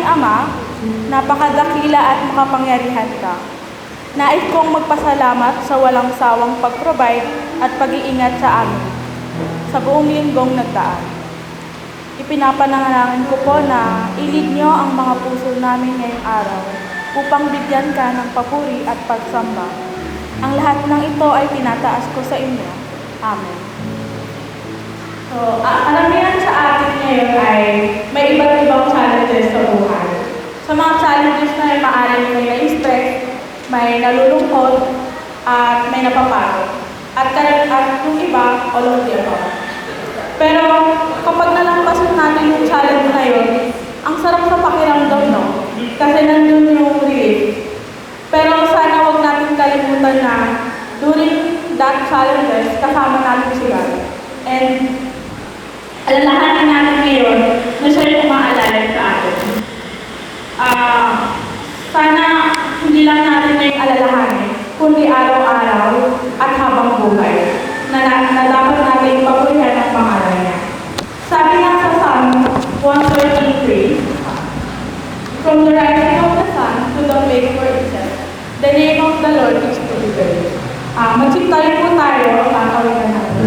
aming Ama, napakadakila at makapangyarihan ka. Nais kong magpasalamat sa walang sawang pag-provide at pag-iingat sa amin sa buong linggong nagdaan. Ipinapanalangin ko po na ilid niyo ang mga puso namin ngayong araw upang bigyan ka ng papuri at pagsamba. Ang lahat ng ito ay tinataas ko sa inyo. Amen. So, karamihan sa atin ngayon ay may iba't ibang challenges sa buhay. Sa mga challenges na ay maaaring may na-stress, may nalulungkot, at may napapagod. At yung iba, all of the above. Pero kapag nalampasan natin yung challenge na yun, ang sarap sa pakiramdam, no? Kasi nandun yung relief. Pero sana huwag natin kalimutan na during that challenges, kasama natin si God. And alalahanin natin ngayon na siya yung umaalala sa atin. Sana hindi lang natin na yung alalahanin, kundi araw-araw at habang buhay na dapat natin papurihan ang pangalan niya. Sabi nga sa Psalm 133, "From the rising of the sun to the place where it sets, the name of the Lord is to be praised." Magsitayo po tayo ang kakawitan natin.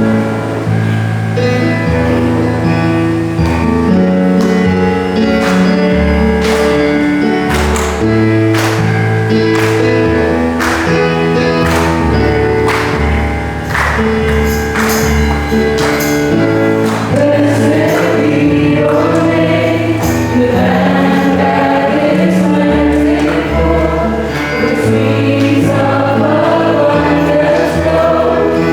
Of a wondrous road.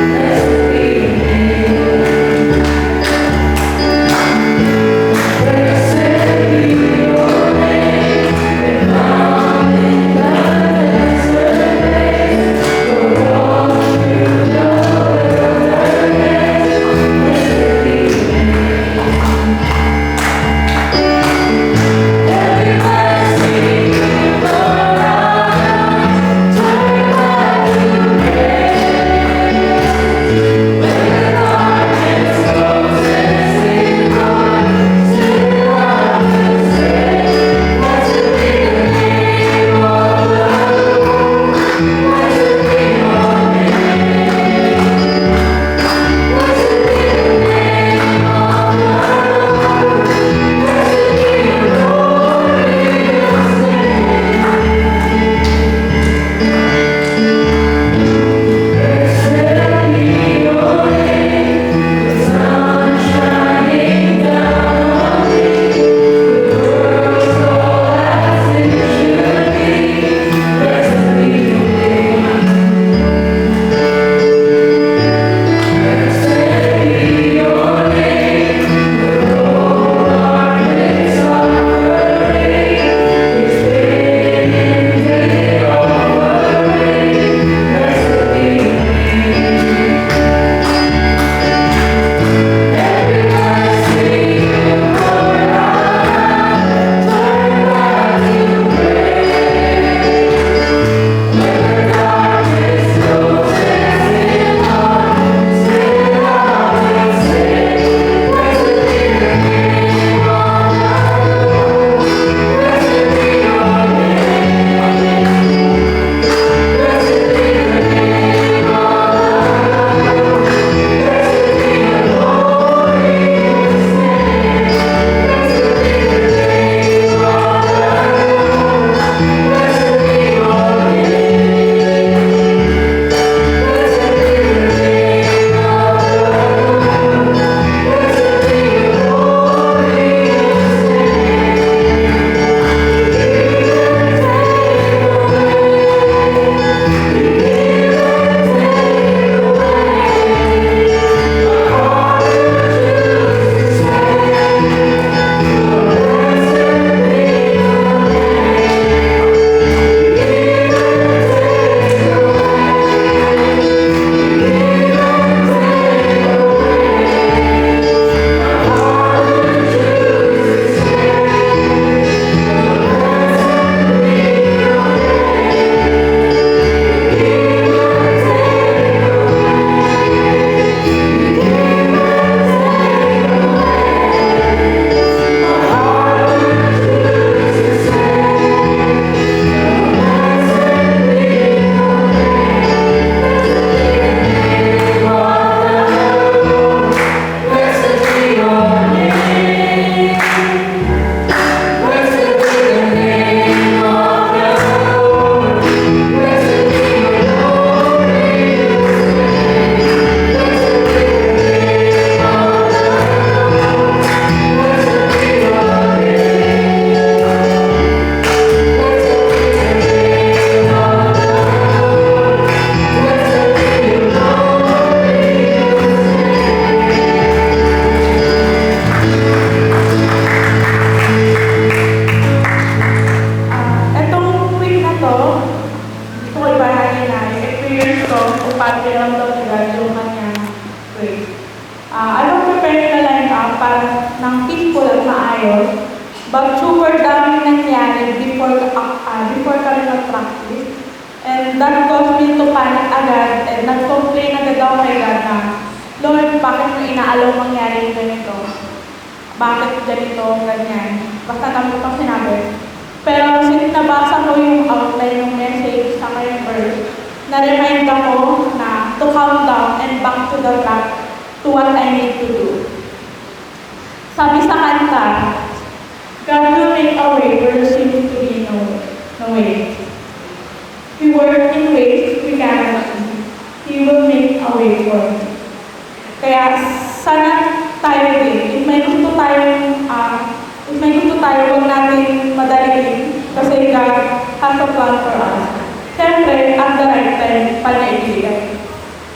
daming nangyari before kami mag-practice. And that caused me to panic agad and nag-complain agad ako kay God na, Lord, bakit mo inaalaw mangyari yung ganito? Bakit ganito, ganyan? Basta dami ko sinabi. Pero since nabasa ko yung outline ng message sa yung verse, na-remind ako na to calm down and back to the track to what I need to do. Sabi sa kanta, God will make a way where there seems to be no way. We work in ways we cannot see. He will make a way for us. Kaya sana tayo din, if may gusto tayo, huwag natin madaliin kasi God has a plan for us. Siyempre, at the right time, panaibigay.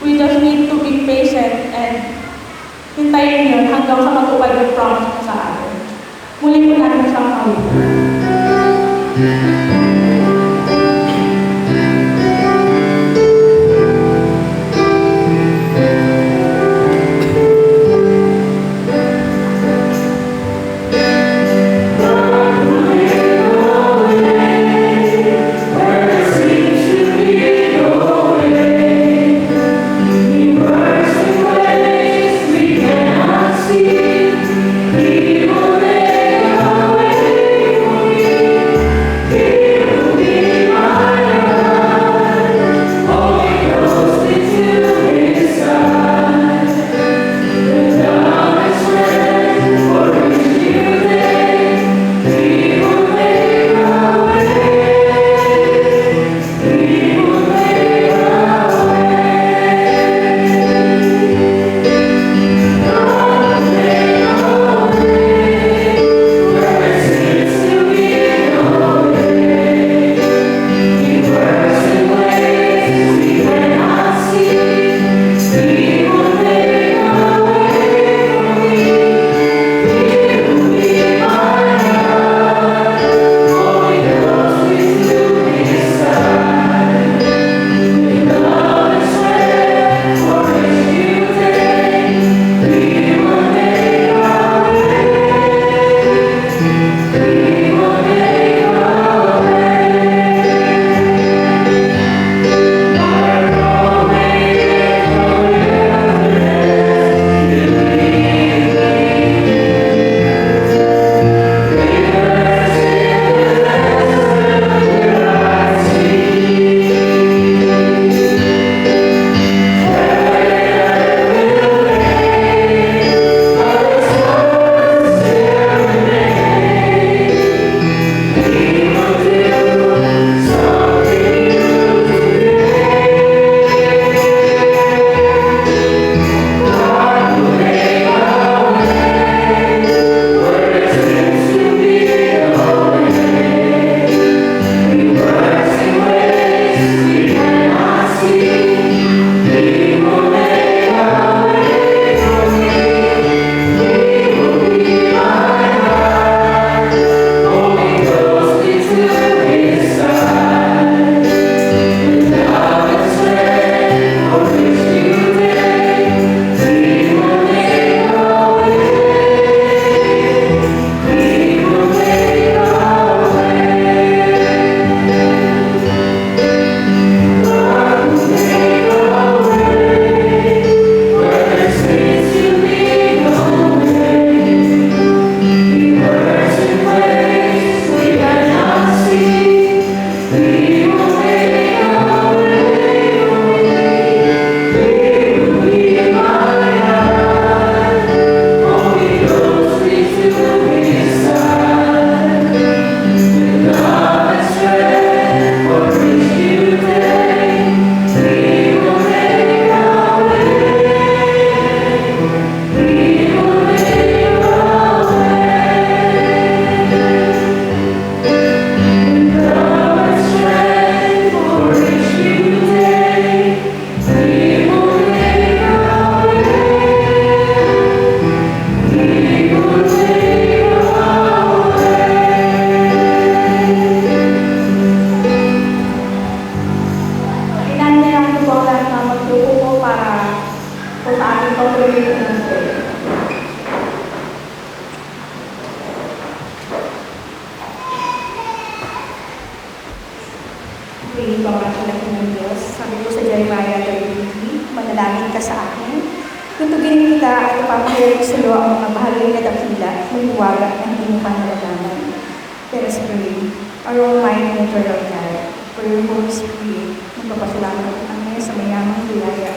We just need to be patient and hintayin yun hanggang sa matupad yung promise sa atin. Muli po natin siyang kawitan. He Pray ko ang aking laki ng Diyos. Sabi ko sa Jeremiah 33, manalangin ka sa akin. Tutugin kita at ipapahayag sa iyo ang mga bahagay na dakila, maghiwaga na hindi mo pa nalalaman. Let us pray. Our Almighty and Eternal God, for your Holy Spirit, magpapasalamat ko kami sa mayamang biyaya.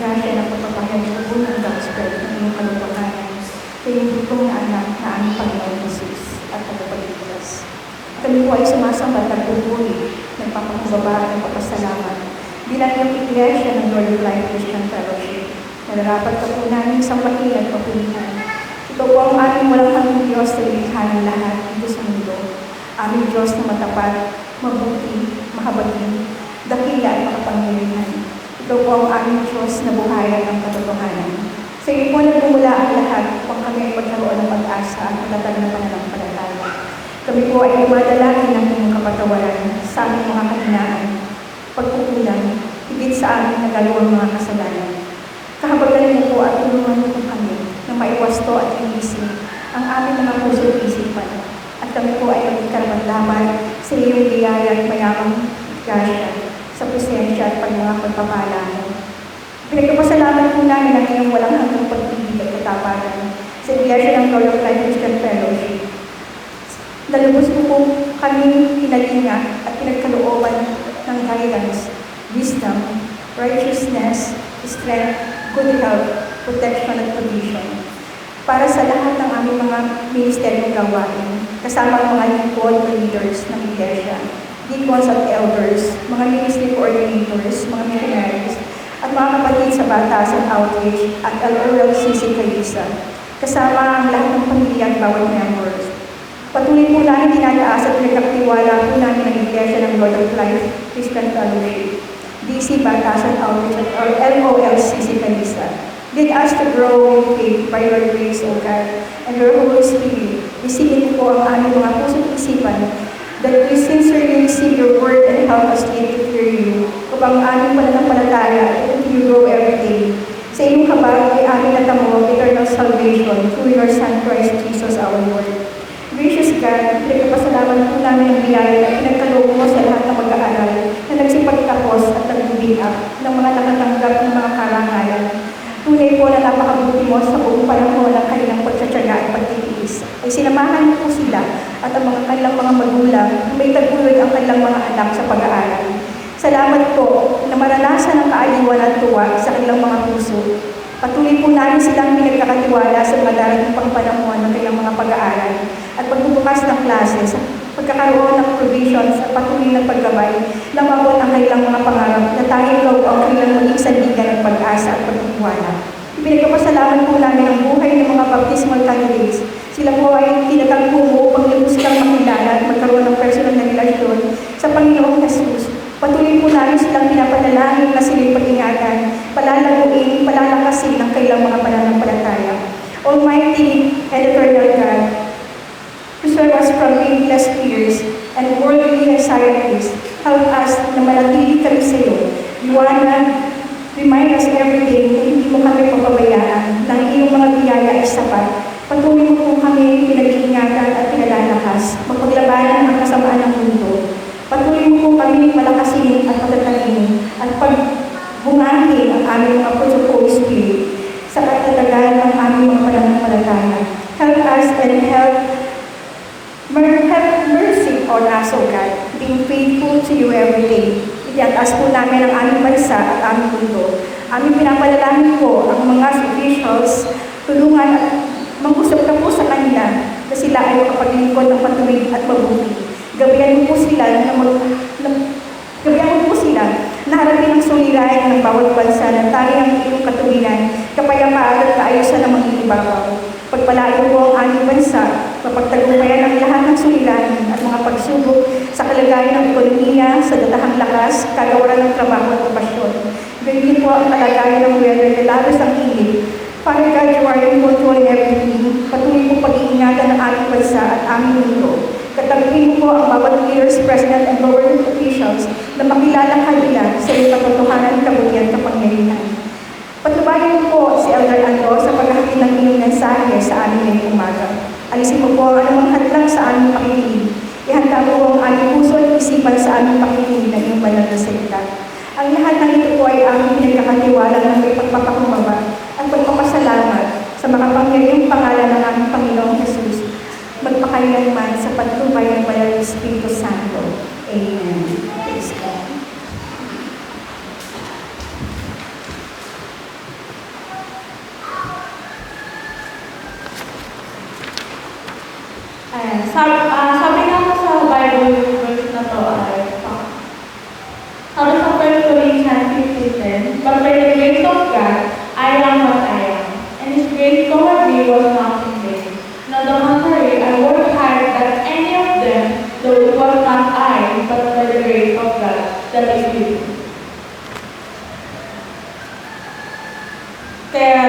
Dahil na pagpapahayag sa buong gospel ng iyong kalupakanan sa iyong butong na anak na aming Panginoon Jesus at tagapagligtas. Kami po ay sumasambat at pupuri, nagpapakumbaba at nagpapasalamat bilang iyong iglesia ng Lord of Life Christian Fellowship. Nararapat ka po namin sa pahin at papulihan. Ito po ang aming walang hanggang Diyos na ilikha ng lahat dito sa mundo. Aming Diyos na matapat, mabuti, mahabagin, dakila at makapangyarihan. Ito po ang aming Diyos na buhayan ng katotohanan. Sa iyo po nagmumula ang lahat upang kami ay magkaroon ng pag-asa at matatag na pananampalataya. Kami po ay dumadalangin ng inyong kapatawaran sa aming mga kahinaan, pagkukulang, higit sa aming nagagawang mga kasalanan. Kahabagalan niyo po at tulungan niyo po kami na maiwasto at inisin ang aming mga puso at isipan. At kami po ay magkaraman-laman sa iyong biyaya at mayamang gasya sa presensya at mga pagpapala mo. Pinagpapasalamat po namin ang iyong walang hanggang pag-ibig at katapanan sa iglesia ng Lord of Life Christian Fellowship. Nalubos po kami hinalinga at pinagkalooban ng guidance, wisdom, righteousness, strength, good health, protection at provision. Para sa lahat ng aming mga ministeryong gawain, kasama ang mga lingkod o leaders ng iglesia, deacons at elders, mga ministry coordinators, mga missionaries, at mga kapatid sa Batas at Outreach at LOLCC Calisa, kasama ang lahat ng pamilya at bawat members. Patuloy po namin tinataas at pinagkakatiwala po namin ang iglesia ng Lord of Life Christian Fellowship, DC Batas at Outreach at LOLCC Calisa. Lead us to grow in faith by your grace, O God, and your Holy Spirit. Isipin po ang aming mga puso't isipan that we sincerely receive your word and help us to fear you, upang aming pananampalataya at continue grow every day. Sa iyong habag ay aming natamo eternal salvation through your Son Christ Jesus our Lord. Gracious God, pinagpapasalamat po namin ang biyaya na pinagkaloob mo sa lahat ng mag-aaral na nagsipagtapos at nag-build up ng mga nakatanggap ng mga karangalan. Tunay po na napakabuti mo sa buong panahon ng kanilang pagtsatsaga at pagtitiis. Ay sinamahan po sila at ang mga kanilang mga magulang na may tagulod ang kanilang mga anak sa pag-aaral. Salamat po na maranasan ang kaaliwan at tuwa sa kanilang mga puso. Patuloy po namin silang pinagkakatiwala sa mga darating pang panahon ng kanilang mga pag-aaral at pagbubukas ng klase sa pagkakaroon ng provisions at patuloy ng paggabay na mabot ang kanilang mga pangarap na tanging ikaw ang kanilang maging sandigan ng pag-asa at pagtitiwala. Ipinagpapasalamat po namin ang buhay ng mga baptismal candidates. Sila po ay tinatagpo mo upang lubos kang makilala at magkaroon ng personal na relasyon sa Panginoong Jesus. Patuloy po namin silang pinapanalangin na sila'y pag-ingatan, palalaguin, palalakasin ang kailang mga pananampalataya. Almighty and eternal God, preserve us from needless fears and worldly anxieties. Help us na manatili kami sa iyo. Liwanag, remind us every day na hindi mo kami papabayaan, na ang iyong mga biyaya ay sapat. Patuloy mo po kami pinag-iingatan at pinalalakas, magpaglabanan ang kasamaan ng mundo. Patuloy mo po kami palakasin at patatagin at pagbungahin ang aming mga fruits of Holy Spirit sa katatagan ng aming mga pananampalataya. Help us and have mercy on us, O God, being faithful to you every day. Itiataas po namin ang aming bansa at aming mundo. Aming pinapanalangin po ang mga officials, tulungan at mag-usap ka po sa kanila na sila ay makapaglingkod ng patuloy at mabuti. Gabayan mo po sila na harapin ang sulirayan ng bawat bansa na tayo ang iyong katuwiran, kapayapaan at kaayusan ng mga ibabaw. Pagpalain po ang aming bansa, mapagtagumpayan ang lahat ng suliranin at mga pagsubok sa kalagayan ng ekonomiya, sa datahang lakas, kagawaran ng trabaho at okupasyon. Ganyan po ang kalagayan ng weather na labis ang init. Father God, you are in control in everything. Patuloy po pag-iingatan ng aming bansa at aming mundo. Katabihin mo po ang bawat leaders, president, and government officials na makilala kanila sa iyong katotohanan, kabutihan, kapangyarihan. Patnubayan mo po si Elder Ando sa paghahatid ng iyong mensahe sa amin ngayong umaga. Alisin mo po ang anumang hadlang sa aming pakikinig. Ihanda mo po ang aming puso at isipan sa aming pakikinig ng iyong banal ay aming pinagkakatiwala ng may pagpapakumbaba at pagpapasalamat sa makapangyarihang pangalan ng aming Panginoong Jesus, magpakailanman sa pagtubay ng Banal na Espiritu Santo. Amen. Praise God. Ayan, sabi nga po sa Bible verse na to ay, sabi sa 1 Corinthians 15:10, "But by the grace of God, I am what I am, and His grace toward me was not in vain. On the contrary, I worked hard that any of them, though it was not I, but by the grace of God that is with me." Kaya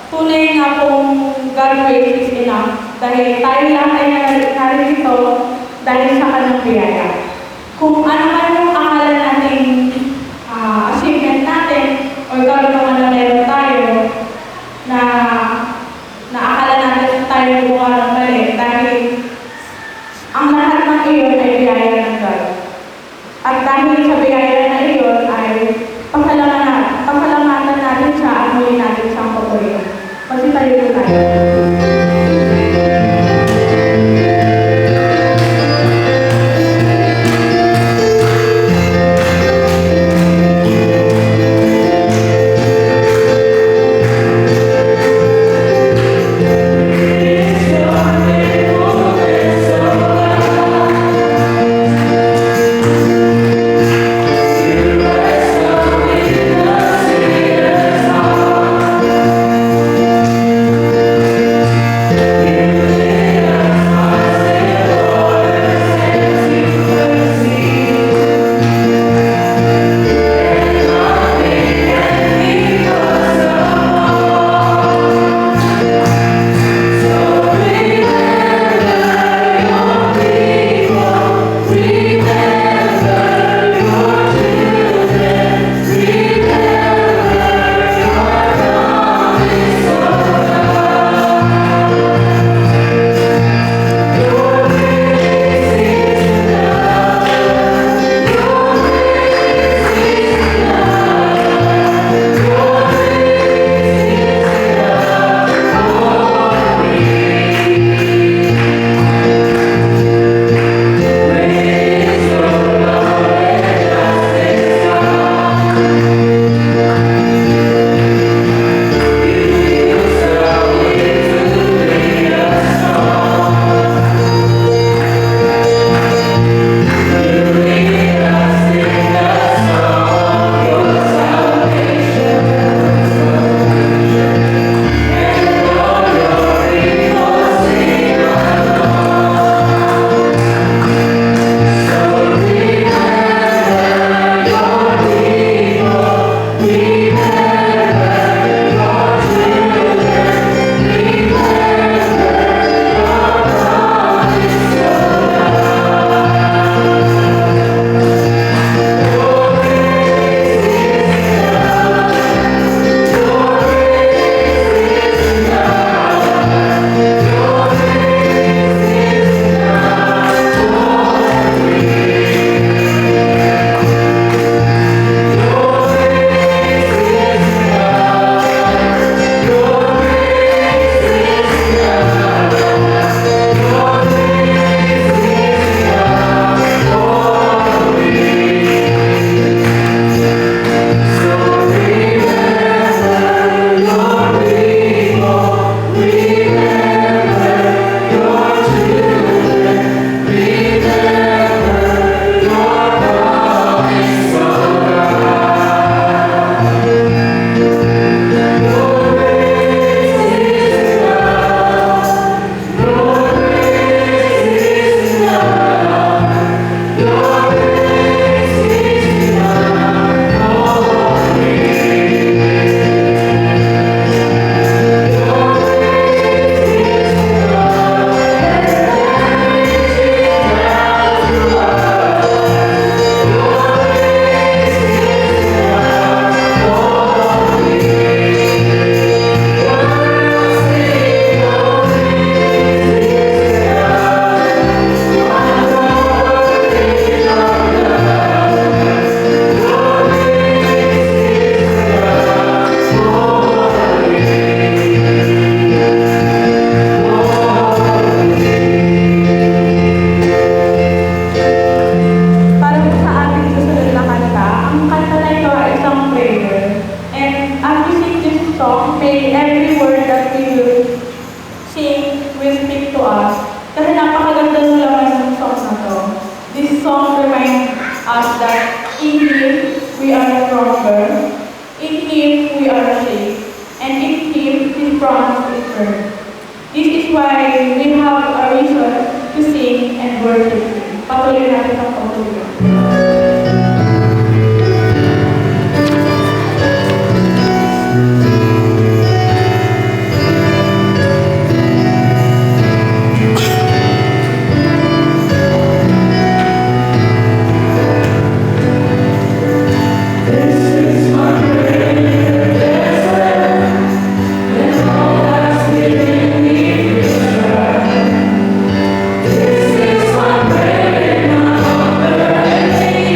tunay nga pong God grace is enough dahil tayo lang ay narito dahil sa kanyang biyaya. Kung ano man yung akala nating achievement natin o gagawin na meron tayo na akala natin tayo gumawa ng mali dahil ang lahat ng iyon ay biyaya ng God. At dahil sa biyaya na iyon ay pasalamatan natin siya at muli natin siyang papurihin. Kasi tayo po tayo. song reminds us that in Him we are stronger, in Him we are safe, and in Him His promise is firm. This is why we have a reason to sing and worship Him. Patuloy natin ang patuloy. This is my prayer, my hunger and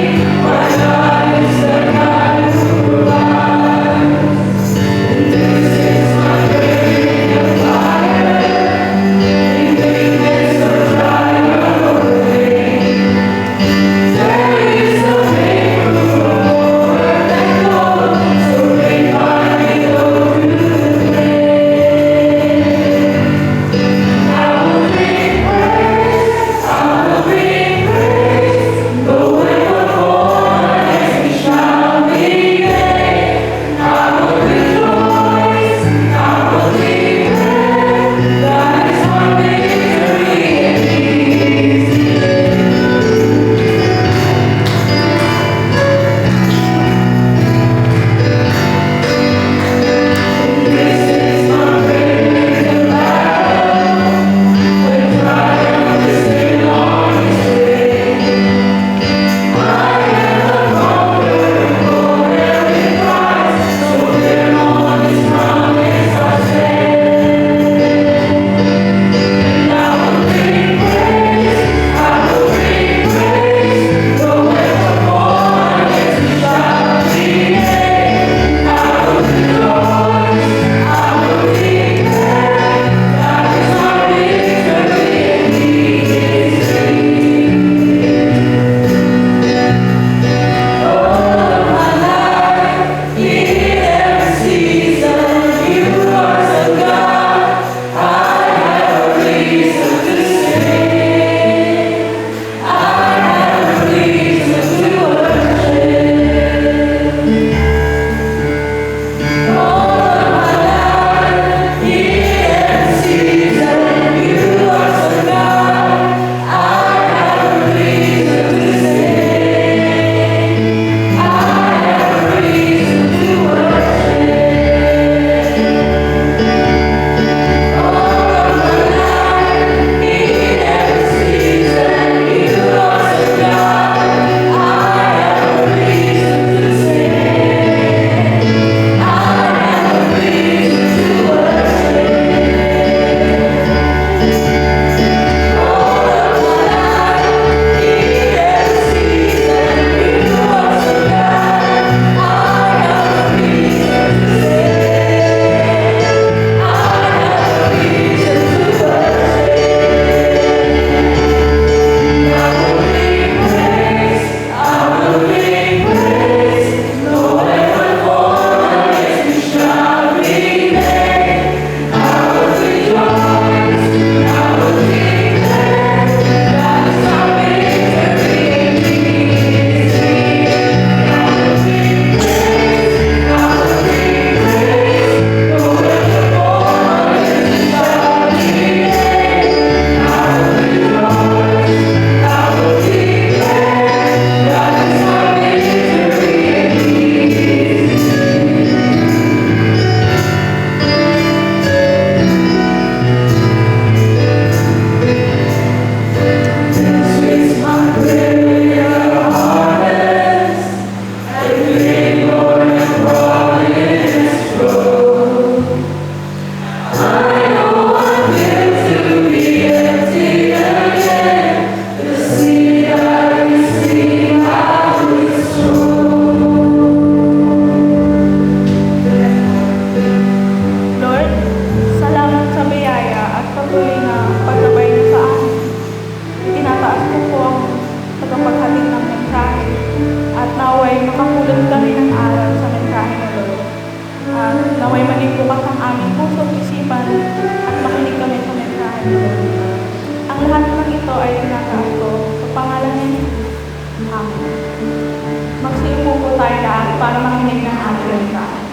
Magsiupo po tayo lahat para makinig ng ating mensahe.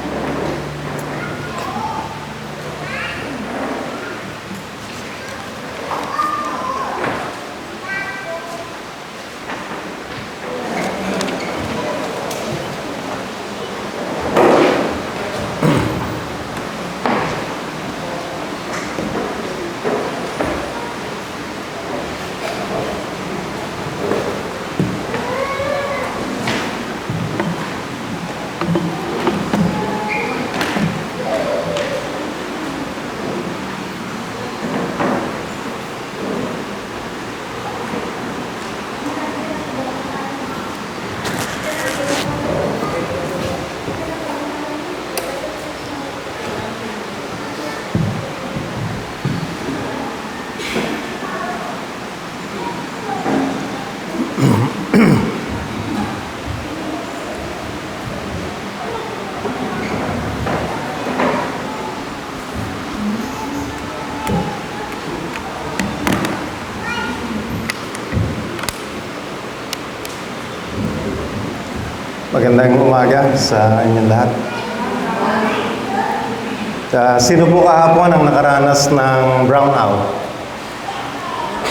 Magandang umaga sa inyong lahat. Sino po kahapon ang nakaranas ng brownout?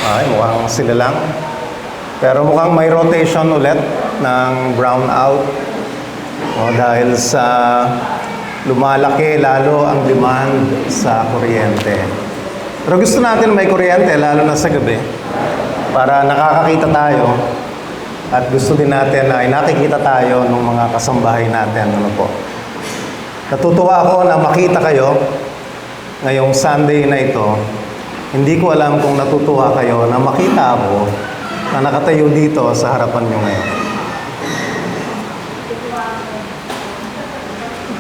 Ay, mukhang sila lang. Pero mukhang may rotation ulit ng brownout. Dahil sa lumalaki lalo ang demand sa kuryente. Pero gusto natin may kuryente lalo na sa gabi para nakakakita tayo. At gusto din natin ay nakikita tayo ng mga kasambahay natin. Ano po? Natutuwa ako na makita kayo ngayong Sunday na ito. Hindi ko alam kung natutuwa kayo na makita ako na nakatayo dito sa harapan nyo ngayon.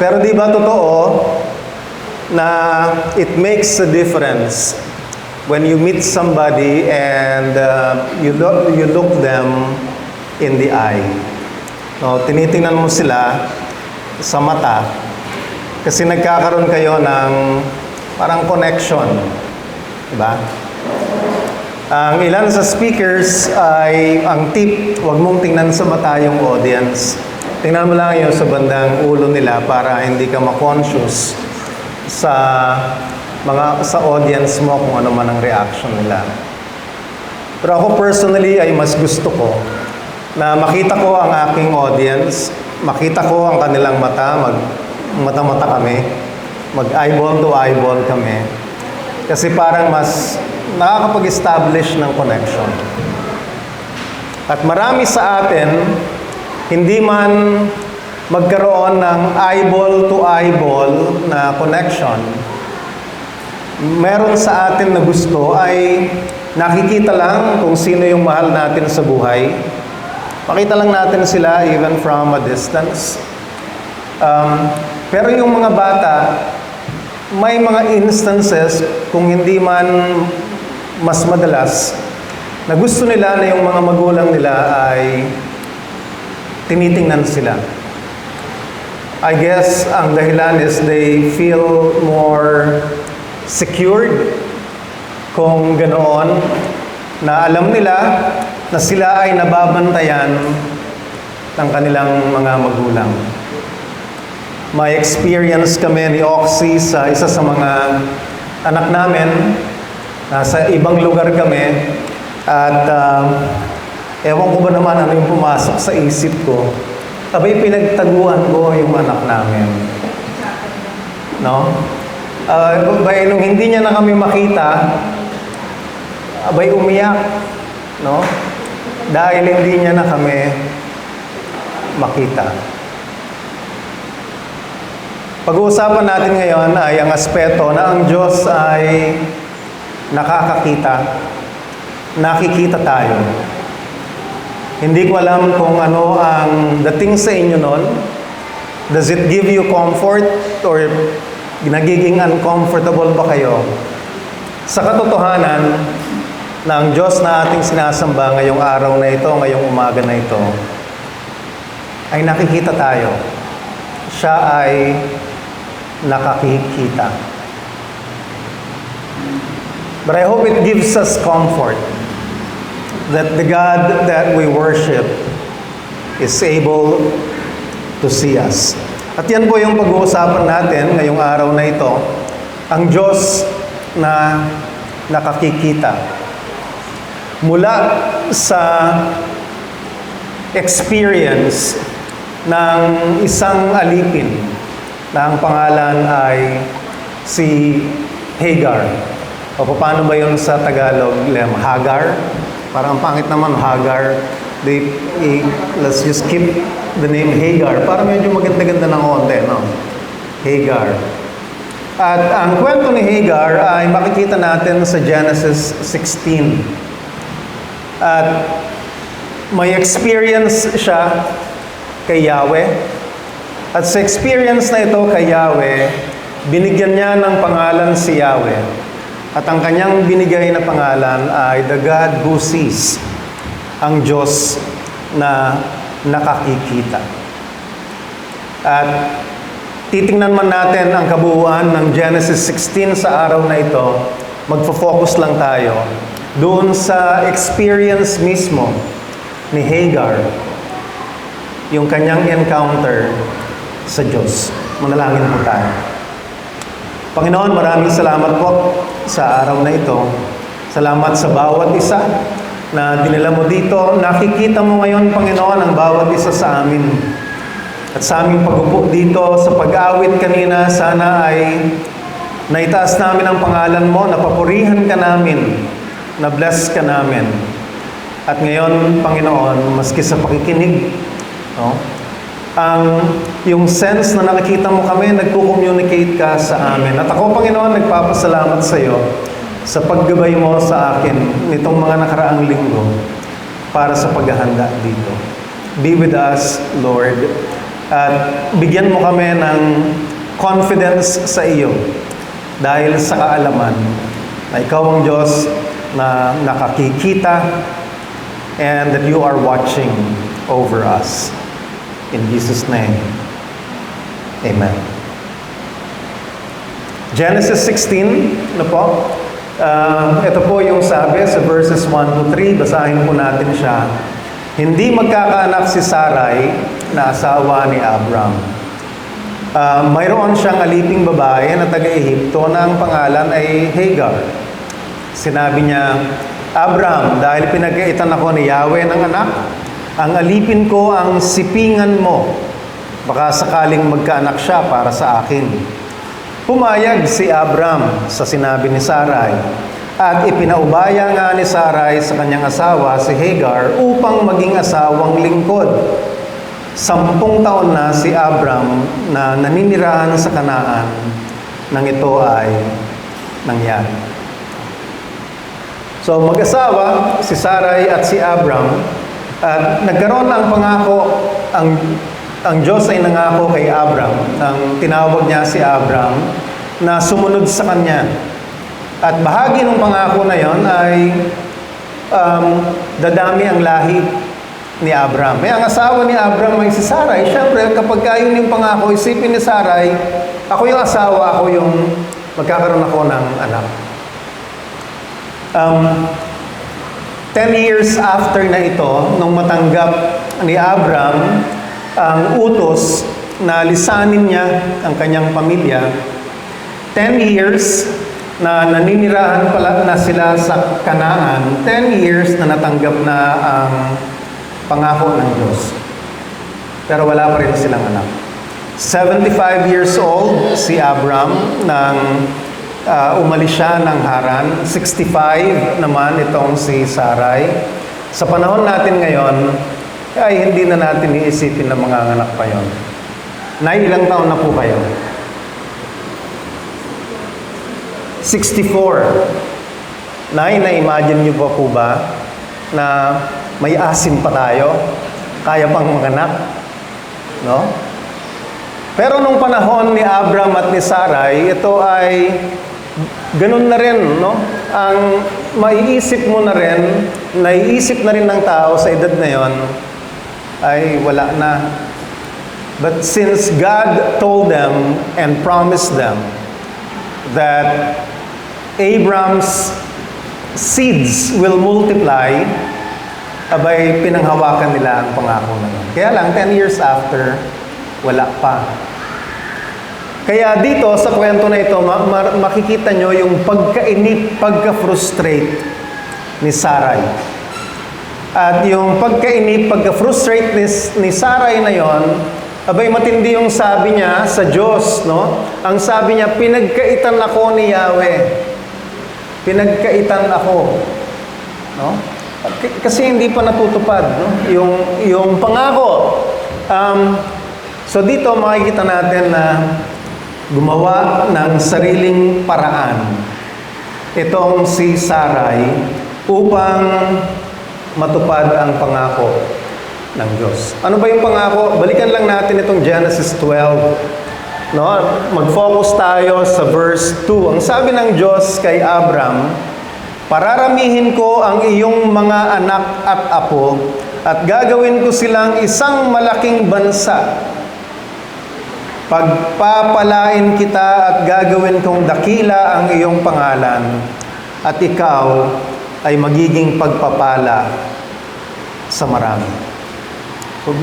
Pero di ba totoo na it makes a difference when you meet somebody and you look them in the eye. So, tinitingnan mo sila sa mata kasi nagkakaroon kayo ng parang connection. Diba? Ang ilan sa speakers ay ang tip, huwag mong tingnan sa mata yung audience. Tingnan mo lang yun sa bandang ulo nila para hindi ka ma-conscious sa audience mo kung ano man ang reaction nila. Pero ako personally ay mas gusto ko na makita ko ang aking audience, makita ko ang kanilang mata, mata-mata kami, mag-eyeball to eyeball kami. Kasi parang mas nakakapag-establish ng connection. At marami sa atin, hindi man magkaroon ng eyeball to eyeball na connection, meron sa atin na gusto ay nakikita lang kung sino yung mahal natin sa buhay. Pakita lang natin sila even from a distance. Pero yung mga bata, may mga instances, kung hindi man mas madalas, na gusto nila na yung mga magulang nila ay tinitingnan sila. I guess ang dahilan is they feel more secured kung ganoon, na alam nila na sila ay nababantayan ng kanilang mga magulang. May experience kami ni Oxy sa isa sa mga anak namin. Nasa ibang lugar kami at ewan ko ba naman ano yung pumasok sa isip ko. Abay, pinagtaguan ko yung anak namin. No? Abay, nung hindi niya na kami makita, abay, umiyak. No? Dahil hindi niya na kami makita. Pag-uusapan natin ngayon ay ang aspeto na ang Diyos ay nakakakita, nakikita tayo. Hindi ko alam kung ano ang dating sa inyo nun. Does it give you comfort or nagiging uncomfortable ba kayo? Sa katotohanan, na ang Diyos na ating sinasamba ngayong araw na ito, ngayong umaga na ito, ay nakikita tayo. Siya ay nakakikita. But I hope it gives us comfort. that the God that we worship is able to see us. At yan po yung pag-uusapan natin ngayong araw na ito, ang Diyos na nakakikita. Mula sa experience ng isang alipin na ang pangalan ay si Hagar. O paano ba yun sa Tagalog, Lem? Hagar? Parang pangit naman, Hagar. Let's just keep the name Hagar. Para medyo maganda-ganda ng konti, no? Hagar. At ang kwento ni Hagar ay makikita natin sa Genesis 16. At may experience siya kay Yahweh. At sa experience na ito kay Yahweh, binigyan niya ng pangalan si Yahweh. At ang kanyang binigay na pangalan ay The God Who Sees, ang Diyos na nakakikita. At titingnan man natin ang kabuuan ng Genesis 16 sa araw na ito, magfo-focus lang tayo doon sa experience mismo ni Hagar, yung kanyang encounter sa Diyos. Manalangin po tayo. Panginoon, maraming salamat po sa araw na ito. Salamat sa bawat isa na dinala mo dito. Nakikita mo ngayon, Panginoon, ang bawat isa sa amin. At sa aming pag-upo dito, sa pag-awit kanina, sana ay naitaas namin ang pangalan mo, napapurihan ka namin, na-bless ka namin. At ngayon, Panginoon, maski sa pakikinig, no, yung sense na nakikita mo kami, nagko-communicate ka sa amin. At ako, Panginoon, nagpapasalamat sa iyo sa paggabay mo sa akin nitong mga nakaraang linggo para sa paghahanda dito. Be with us, Lord. At bigyan mo kami ng confidence sa iyo dahil sa kaalaman na ikaw ang Diyos na nakakikita and that you are watching over us. In Jesus' name, Amen. Genesis 16, ano po? Ito po yung sabi sa verses 1 to 3, basahin po natin siya. Hindi magkakaanak si Sarai na asawa ni Abram. Mayroon siyang aliping babae na taga-Ehipto na ang pangalan ay Hagar. Sinabi niya, Abram, dahil pinagkaitan ako ni Yahweh ng anak, ang alipin ko ang sipingan mo. Baka sakaling magkaanak siya para sa akin. Pumayag si Abram sa sinabi ni Sarai, at ipinaubaya nga ni Sarai sa kanyang asawa si Hagar upang maging asawang lingkod. 10 taon na si Abram na naninirahan sa Kanaan nang ito ay nangyari. So mag-asawa si Sarai at si Abram. At nagkaroon ng pangako, ang Diyos ay nangako kay Abram, nang tinawag niya si Abram na sumunod sa kanya. At bahagi ng pangako na yon ay dadami ang lahi ni Abram. Ang asawa ni Abram ay si Sarai. Siyempre, kapag yun yung pangako, isipin ni Sarai, ako yung asawa, ako yung magkakaroon ako ng anak. 10 years after na ito, nung matanggap ni Abram ang utos na lisanin niya ang kanyang pamilya, 10 years na naninirahan pala na sila sa Kanaan, 10 years na natanggap na ang pangako ng Diyos. Pero wala pa rin silang anak. 75 years old si Abram nang umalis siya ng Haran. 65 naman itong si Sarai. Sa panahon natin ngayon, ay hindi na natin iisipin na mga anak pa yon. Nay, ilang taon na po kayo? 64. Nay, na-imagine niyo pa po ba na may asim pa tayo? Kaya pang manganak? No? Pero nung panahon ni Abram at ni Sarai, ito ay ganun na rin, no? Ang maiisip mo na rin, naiisip na rin ng tao sa edad na yon, ay wala na. But since God told them and promised them that Abram's seeds will multiply, abay pinanghawakan nila ang pangako na yun. Kaya lang, 10 years after, wala pa. Kaya dito sa kwento na ito, makikita nyo yung pagkainip, pagka-frustrate ni Sarai. At yung pagkainip, pagka-frustrate ni Sarai na yon, abay matindi yung sabi niya sa Diyos, no? Ang sabi niya, pinagkaitan ako ni Yahweh. Pinagkaitan ako. No? Kasi hindi pa natutupad, no? Yung pangako. So dito makikita natin na gumawa ng sariling paraan itong si Sarai upang matupad ang pangako ng Diyos. Ano ba yung pangako? Balikan lang natin itong Genesis 12. No? Mag-focus tayo sa verse 2. Ang sabi ng Diyos kay Abram, pararamihin ko ang iyong mga anak at apo at gagawin ko silang isang malaking bansa. Pagpapalain kita at gagawin kong dakila ang iyong pangalan at ikaw ay magiging pagpapala sa marami. So,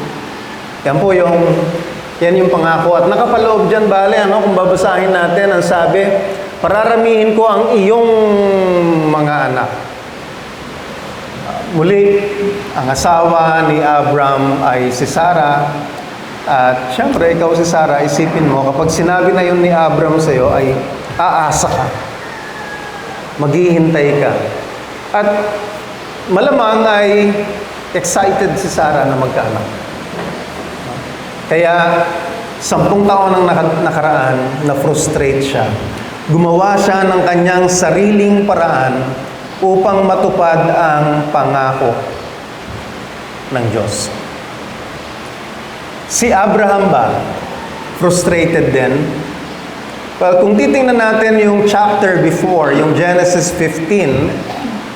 yan yung pangako. At nakapaloob dyan, bale, kung babasahin natin, ang sabi, pararamihin ko ang iyong mga anak. Muli, ang asawa ni Abram ay si Sarah. At syempre, ikaw si Sarah, isipin mo, kapag sinabi na yun ni Abram sa'yo, ay aasa ka. Maghihintay ka. At malamang ay excited si Sarah na magkaanak. Kaya, 10 taon ang nakaraan, na-frustrate siya. Gumawa siya ng kanyang sariling paraan upang matupad ang pangako ng Diyos. Si Abraham ba, frustrated din? Well, kung titingnan natin yung chapter before, yung Genesis 15,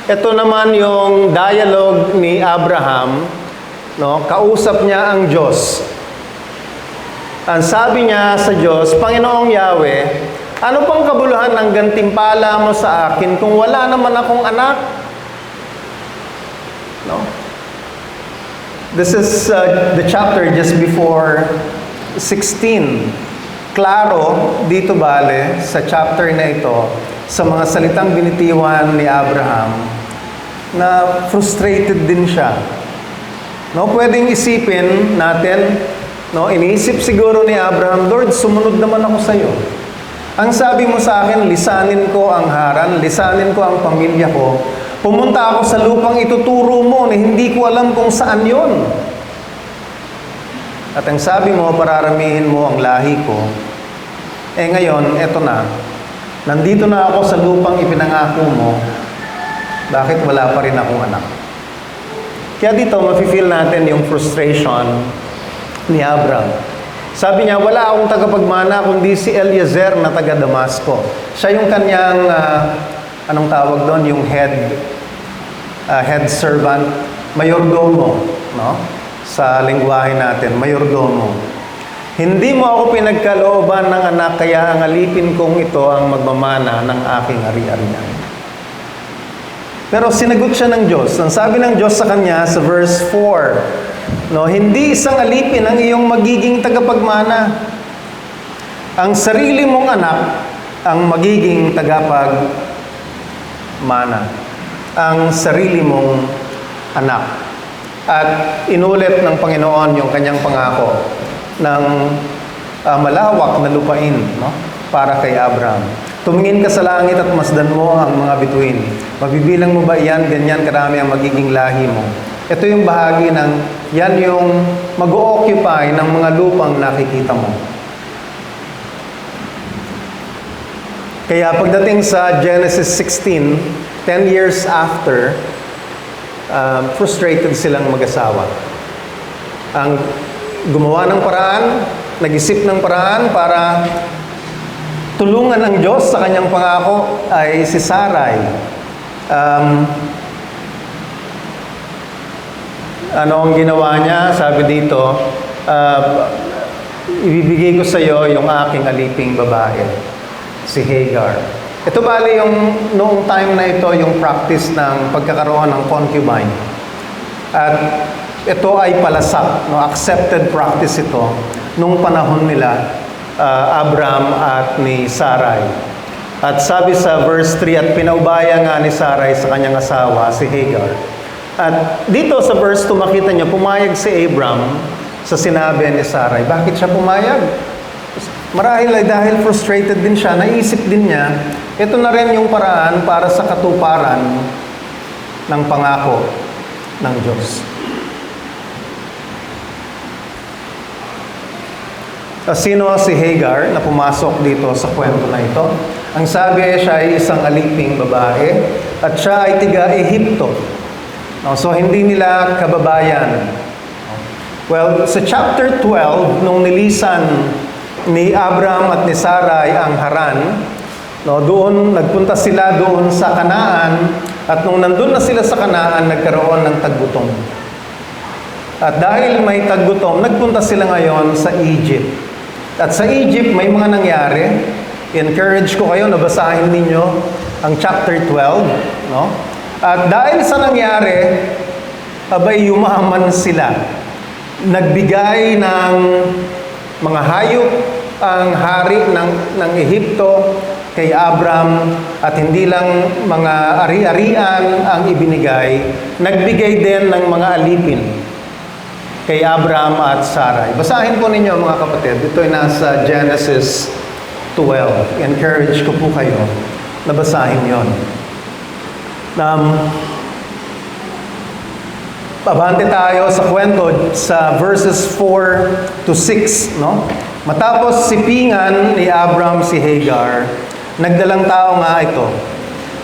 ito naman yung dialogue ni Abraham, no? Kausap niya ang Diyos. Ang sabi niya sa Diyos, Panginoong Yahweh, ano pang kabuluhan ng gantimpala mo sa akin kung wala naman akong anak? No? This is the chapter just before 16. Klaro, dito bale, sa chapter na ito, sa mga salitang binitiwan ni Abraham, na frustrated din siya. No, pwedeng isipin natin, no, iniisip siguro ni Abraham, Lord, sumunod naman ako sa iyo. Ang sabi mo sa akin, lisanin ko ang Haran, lisanin ko ang pamilya ko. Pumunta ako sa lupang ituturo mo na hindi ko alam kung saan yon. At ang sabi mo, pararamihin mo ang lahi ko. Eh ngayon, eto na. Nandito na ako sa lupang ipinangako mo. Bakit wala pa rin akong anak? Kaya dito, mafe-feel natin yung frustration ni Abram. Sabi niya, wala akong tagapagmana kundi si Eliezer na taga Damasco. Siya yung kanyang, anong tawag doon? Yung head servant, mayordomo, no? Sa lengguwahe natin, mayordomo. Hindi mo ako pinagkalooban ng anak, kaya ang alipin kong ito ang magmamana ng aking ari-arian. Pero sinagot siya ng Diyos. Ang sabi ng Diyos sa kanya sa verse 4, no, hindi isang alipin ang iyong magiging tagapagmana. Ang sarili mong anak ang magiging tagapagmana. Ang sarili mong anak. At inulit ng Panginoon yung kanyang pangako ng malawak na lupain, no, para kay Abraham. Tumingin ka sa langit at masdan mo ang mga bituin. Mabibilang mo ba iyan, ganyan karami ang magiging lahi mo. Ito yung bahagi ng, yan yung mag-o-occupy ng mga lupang nakikita mo. Kaya pagdating sa Genesis 16, 10 years after, frustrated silang mag-asawa. Ang gumawa ng paraan, nag-isip ng paraan para tulungan ng Diyos sa kanyang pangako ay si Sarai. Ano ang ginawa niya? Sabi dito, ibibigay ko sa iyo yung aking aliping babae, si Hagar. Ito bali yung noong time na ito, yung practice ng pagkakaroon ng concubine. At ito ay palasak, no? Accepted practice ito nung panahon nila Abram at ni Sarai. At sabi sa verse 3, at pinaubaya nga ni Sarai sa kanyang asawa, si Hagar. At dito sa verse 2, makita niyo, pumayag si Abram sa sinabi ni Sarai. Bakit siya pumayag? Marahil ay dahil frustrated din siya, naisip din niya, ito na rin yung paraan para sa katuparan ng pangako ng Diyos. Sino si Hagar na pumasok dito sa kwento na ito? Ang sabi siya ay isang aliping babae at siya ay tiga-Ehipto. So hindi nila kababayan. Well, sa chapter 12, nung nilisan ni Abram at ni Sarai ang Haran, doon nagpunta sila doon sa Kanaan at nung nandun na sila sa Kanaan, nagkaroon ng taggutom. At dahil may taggutom, nagpunta sila ngayon sa Egypt. At sa Egypt, may mga nangyari. Encourage ko kayo na basahin ninyo ang chapter 12. No? At dahil sa nangyari, abay yumaman sila. Nagbigay ng mga hayop ang hari ng Ehipto kay Abram at hindi lang mga ari-arian ang ibinigay, nagbigay din ng mga alipin kay Abram at Sarai. Basahin po ninyo mga kapatid. Ito ay nasa Genesis 12. Encourage ko po kayo na basahin yon. Pabante tayo sa kwento sa verses 4 to 6. No? Matapos sipingan ni Abram si Hagar, nagdalang tao nga ito.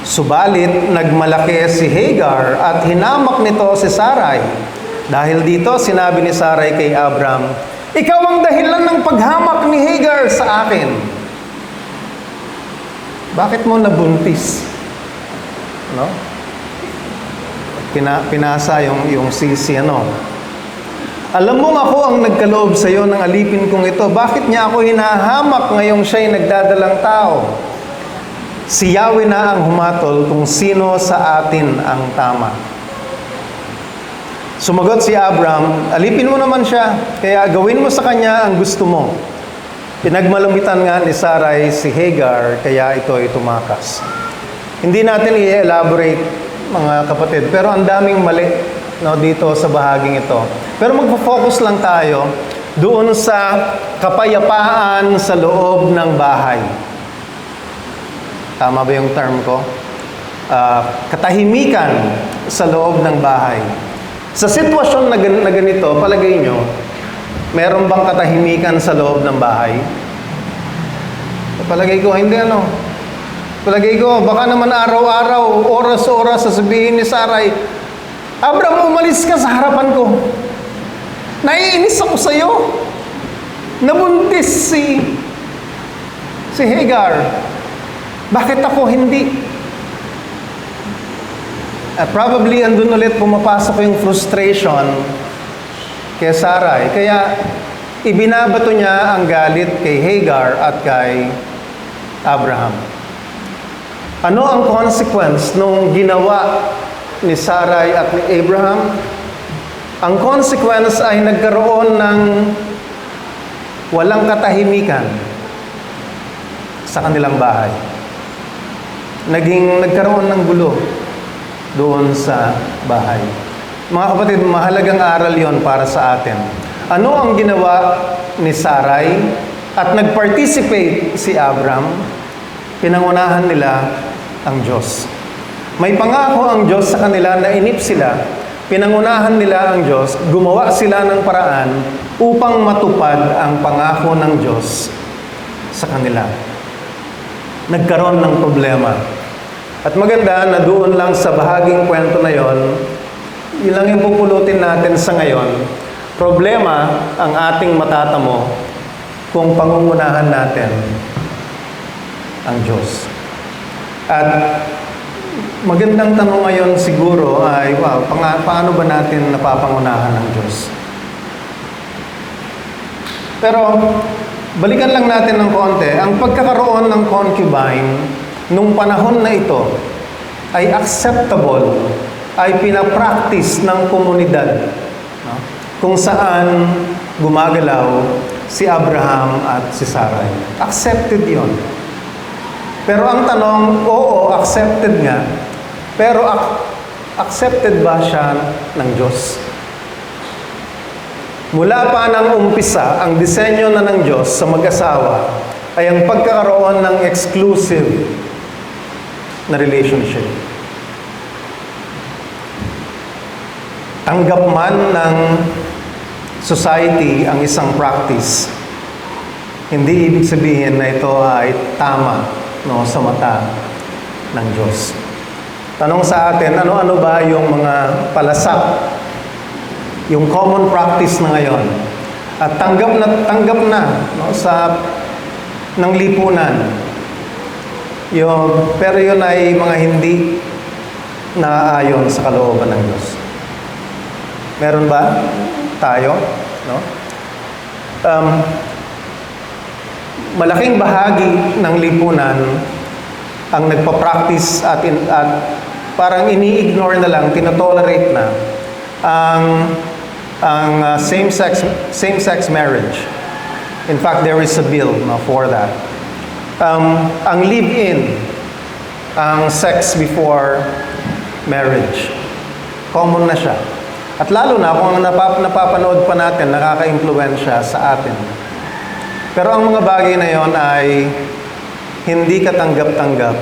Subalit, nagmalaki si Hagar at hinamak nito si Sarai. Dahil dito, sinabi ni Sarai kay Abram, ikaw ang dahilan ng paghamak ni Hagar sa akin. Bakit mo nabuntis? No? Pinasa yung sisi, Alam mo ako ang nagkaloob sa iyo ng alipin kong ito. Bakit niya ako hinahamak ngayong siya'y nagdadalang tao? Si Yahweh na ang humatol kung sino sa atin ang tama. Sumagot si Abram, alipin mo naman siya, kaya gawin mo sa kanya ang gusto mo. Pinagmalumitan nga ni Sarai si Hagar, kaya ito ay tumakas. Hindi natin i-elaborate, mga kapatid, pero ang daming mali dito sa bahaging ito. Pero magpo-focus lang tayo doon sa kapayapaan sa loob ng bahay. Tama ba yung term ko? Katahimikan sa loob ng bahay. Sa sitwasyon na ganito, palagay nyo, meron bang katahimikan sa loob ng bahay? Palagay ko, hindi Palagay ko, baka naman araw-araw, oras-oras, sasabihin ni Sarai, Abram, umalis ka sa harapan ko. Naiinis ako sa'yo. Nabuntis si Hagar. Bakit ako hindi? Probably andun ulit pumapasok yung frustration kay Sarai. Kaya ibinabato niya ang galit kay Hagar at kay Abraham. Ano ang consequence nung ginawa ni Sarai at ni Abraham? Ang consequence ay nagkaroon ng walang katahimikan sa kanilang bahay. Nagkaroon ng gulo doon sa bahay. Mga kapatid, mahalagang aral yon para sa atin. Ano ang ginawa ni Sarai at nag-participate si Abram? Pinangunahan nila ang Diyos. May pangako ang Diyos sa kanila na inip sila. Pinangunahan nila ang Diyos. Gumawa sila ng paraan upang matupad ang pangako ng Diyos sa kanila. Nagkaroon ng problema. At maganda na doon lang sa bahaging kwento na yon, yun lang yung pupulutin natin sa ngayon. Problema ang ating matatamo kung pangungunahan natin ang Diyos. At magandang tanong ngayon siguro ay, paano ba natin napapangunahan ng Diyos? Pero, balikan lang natin ng konti. Ang pagkakaroon ng concubine nung panahon na ito ay acceptable ay pinapractice ng komunidad, no? Kung saan gumagalaw si Abraham at si Sarai. Accepted yon. Pero ang tanong, oo, accepted nga. Pero accepted ba siya ng Diyos? Mula pa ng umpisa, ang disenyo na ng Diyos sa mag-asawa ay ang pagkakaroon ng exclusive na relationship. Tanggap man ng society ang isang practice, hindi ibig sabihin na ito ay tama, no, sa mata ng Diyos. Tanong sa atin, ano-ano ba yung mga palasak, yung common practice na ngayon, at tanggap na no, sa ng lipunan. Pero yun ay mga hindi naaayon sa kalooban ng Diyos. Meron ba tayo? No? Malaking bahagi ng lipunan ang nagpa-practice at parang ini-ignore na lang, tinotolerate na ang same-sex marriage. In fact, there is a bill for that. Ang live-in, ang sex before marriage, common na siya. At lalo na kung napapanood pa natin, nakaka-impluwensya sa atin. Pero ang mga bagay na yon ay hindi katanggap-tanggap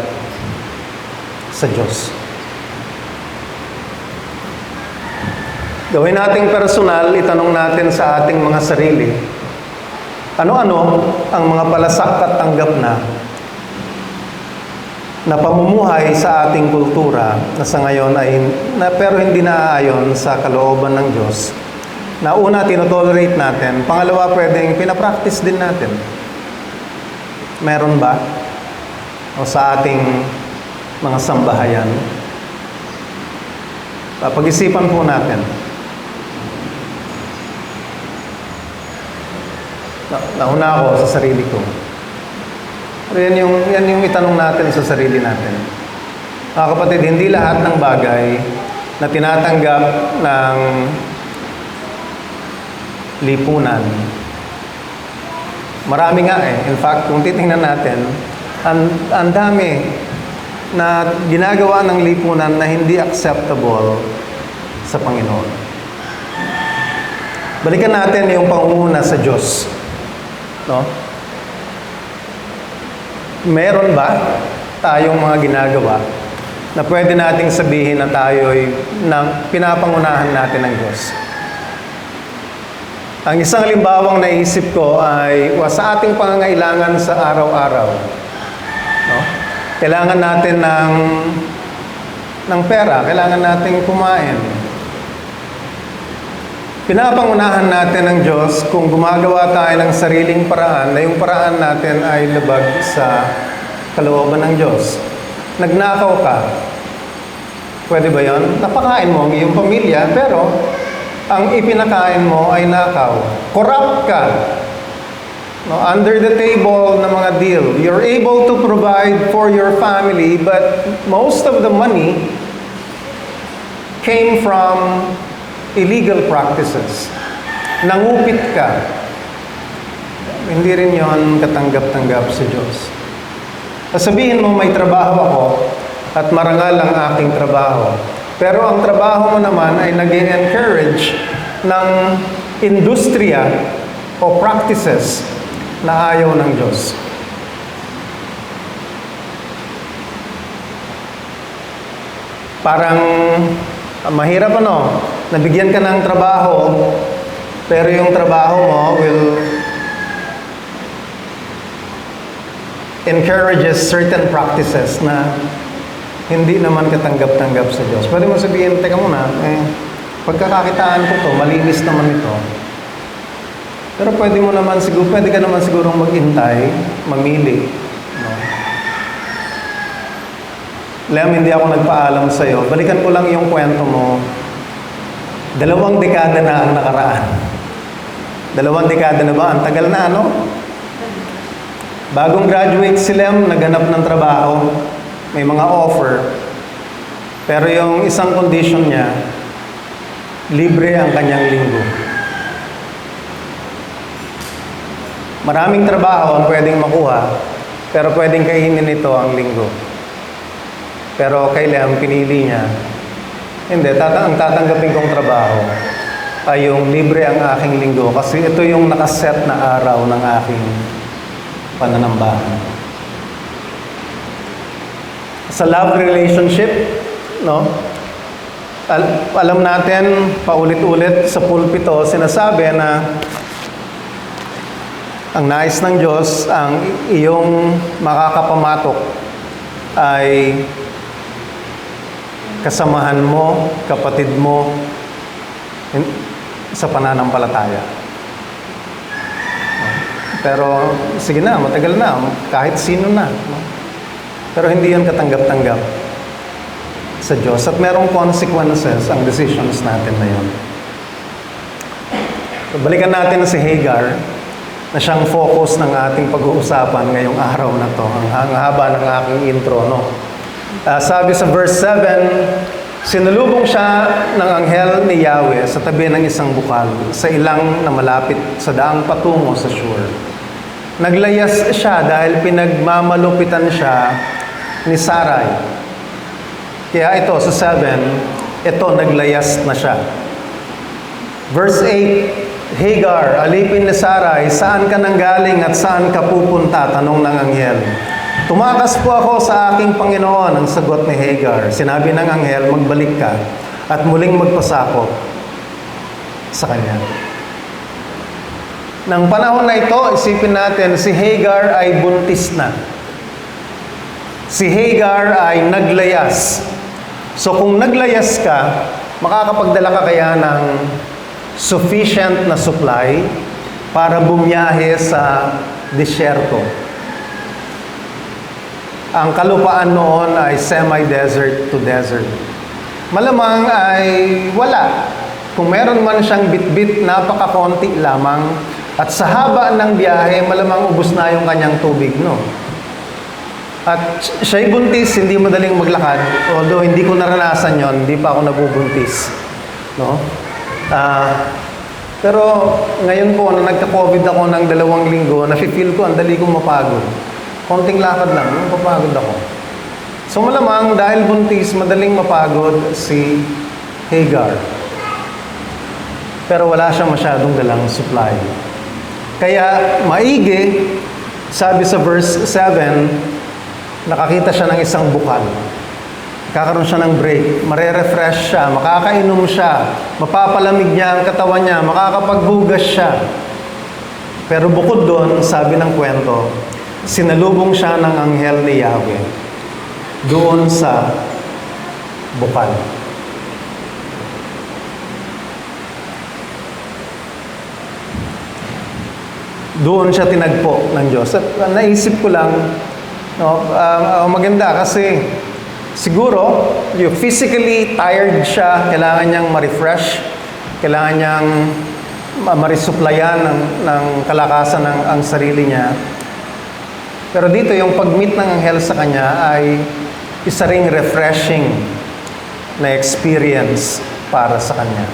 sa Diyos. Gawin nating personal, itanong natin sa ating mga sarili, ano-ano ang mga palasak at tanggap na pamumuhay sa ating kultura na sa ngayon pero hindi naaayon sa kalooban ng Diyos. Na una, tinotolerate natin. Pangalawa, pwedeng pinapractice din natin. Meron ba? O sa ating mga sambahayan? Pag-isipan po natin. Nauna ako sa sarili ko. Pero yan yung itanong natin sa sarili natin. Mga kapatid, hindi lahat ng bagay na tinatanggap ng lipunan. Marami nga In fact, kung titingnan natin, ang dami na ginagawa ng lipunan na hindi acceptable sa Panginoon. Balikan natin yung pangunguna sa Diyos. No? Meron ba tayong mga ginagawa na pwede nating sabihin na tayo'y pinapangunahan natin ng Diyos? Ang isang halimbawang naisip ko ay sa ating pangangailangan sa araw-araw. No? Kailangan natin ng pera, kailangan natin kumain. Pinapangunahan natin ng Diyos kung gumagawa tayo ng sariling paraan na yung paraan natin ay labag sa kalooban ng Diyos. Nagnakaw ka. Pwede ba yun? Napakain mo ang iyong pamilya, pero ang ipinakain mo ay nakaw. Corrupt ka. No, under the table na mga deal. You're able to provide for your family, but most of the money came from illegal practices. Nangupit ka. Hindi rin yon katanggap-tanggap sa Diyos. Sabihin mo, may trabaho ako at marangal ang aking trabaho. Pero ang trabaho mo naman ay nag-encourage ng industriya o practices na ayaw ng Diyos. Parang mahirap nabigyan ka ng trabaho, pero yung trabaho mo will encourages certain practices na hindi naman katanggap-tanggap sa Diyos. Pwede mo sabihin, teka muna, pagkakakitaan ko to, malinis naman ito. Pero pwede ka naman siguro maghintay, mamili. No? Lem, hindi ako nagpaalam sa'yo. Balikan ko lang yung kwento mo. 2 dekada na ang nakaraan. 2 dekada na ba? Ang tagal na, Bagong graduate si Lem, naghanap ng trabaho. May mga offer. Pero yung isang condition niya, libre ang kanyang linggo. Maraming trabaho ang pwedeng makuha, pero pwedeng kainin nito ang linggo. Pero kailan pinili niya, hindi, ang tatanggapin kong trabaho ay yung libre ang aking linggo kasi ito yung nakaset na araw ng aking pananambahan. Sa love relationship, no? Alam natin, paulit-ulit sa pulpito, sinasabi na ang nais ng Diyos, ang iyong makakapamatok ay kasamahan mo, kapatid mo, sa pananampalataya. Pero, sige na, matagal na, kahit sino na. Pero hindi yan katanggap-tanggap sa Diyos. At merong consequences ang decisions natin na yun. So, balikan natin si Hagar, na siyang focus ng ating pag-uusapan ngayong araw na to. Ang haba ng aking intro, no? Sabi sa verse 7, sinalubong siya ng anghel ni Yahweh sa tabi ng isang bukal sa ilang na malapit sa daang patungo sa Shur. Naglayas siya dahil pinagmamalupitan siya ni Sarai. Kaya ito sa 7, ito naglayas na siya. Verse 8, Hagar, alipin ni Sarai, saan ka nanggaling at saan ka pupunta? Tanong ng anghel. Tumakas po ako sa aking Panginoon, ang sagot ni Hagar. Sinabi ng anghel, magbalik ka at muling magpasakop sa kanya. Nang panahon na ito, isipin natin, si Hagar ay buntis na. Si Hagar ay naglayas. So kung naglayas ka, makakapagdala ka kaya ng sufficient na supply para bumiyahe sa disyerto. Ang kalupaan noon ay semi-desert to desert. Malamang ay wala. Kung meron man siyang bit-bit, napakakonti lamang. At sa haba ng biyahe, malamang ubos na yung kanyang tubig, no? At siya'y buntis, hindi madaling maglakad. Although hindi ko naranasan yon, hindi pa ako nabubuntis. No? Pero ngayon po, na nagka-COVID ako ng 2 linggo, nafe-feel ko, ang dali kong mapagod. Konting lakad lang, mapapagod ako. So malamang, dahil buntis, madaling mapagod si Hagar. Pero wala siyang masyadong dalang supply. Kaya maigi, sabi sa verse 7, nakakita siya ng isang bukal. Kakaroon siya ng break, marerefresh siya, makakainom siya, mapapalamig niya ang katawan niya, makakapaghugas siya. Pero bukod doon, sabi ng kwento, sinalubong siya ng anghel ni Yahweh doon sa bukal. Doon siya tinagpo ng Diyos. At naisip ko lang, no, maganda kasi siguro, yung physically tired siya, kailangan niyang ma-refresh, kailangan niyang ma-resupplyan ng kalakasan ng ang sarili niya. Pero dito, yung pag-meet ng anghel sa kanya ay isa ring refreshing na experience para sa kanya.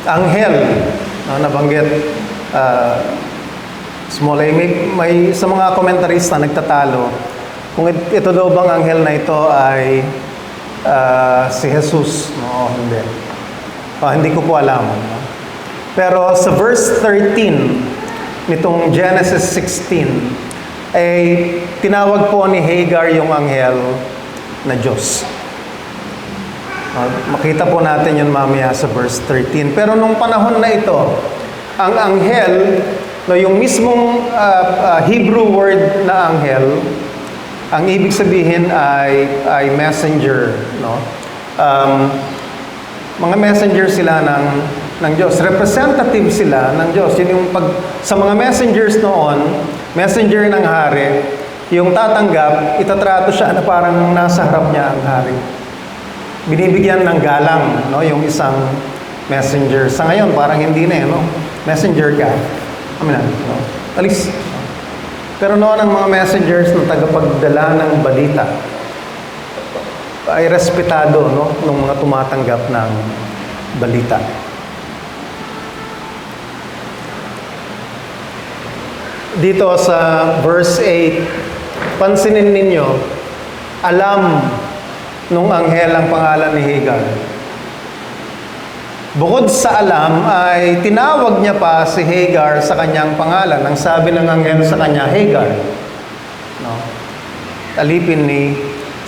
Anghel, nabanggit, small a, may sa mga komentarista nagtatalo kung ito daw bang anghel na ito ay si Jesus. No, hindi. Hindi ko po alam. No? Pero sa verse 13 nitong Genesis 16 ay tinawag po ni Hagar yung anghel na Diyos. Makita po natin yun mamaya sa verse 13. Pero nung panahon na ito, ang anghel, no, yung mismong Hebrew word na anghel, ang ibig sabihin ay messenger, no? Mga messenger sila ng Diyos. Representative sila ng Diyos. Yun yung sa mga messengers noon, messenger ng hari, yung tatanggap, itatrato siya na parang nasa harap niya ang hari. Binibigyan ng galang, no, yung isang messenger. Sa ngayon, parang hindi na, no? Messenger ka. Amin na, no? Alis. Pero noon ang mga messengers ng tagapagdala ng balita ay respetado, no, ng mga tumatanggap ng balita. Dito sa verse 8, pansinin ninyo, alam nung anghel ang pangalan ni Hagar. Bukod sa alam, ay tinawag niya pa si Hagar sa kanyang pangalan. Ang sabi ng anghel sa kanya, Hagar. No? Alipin ni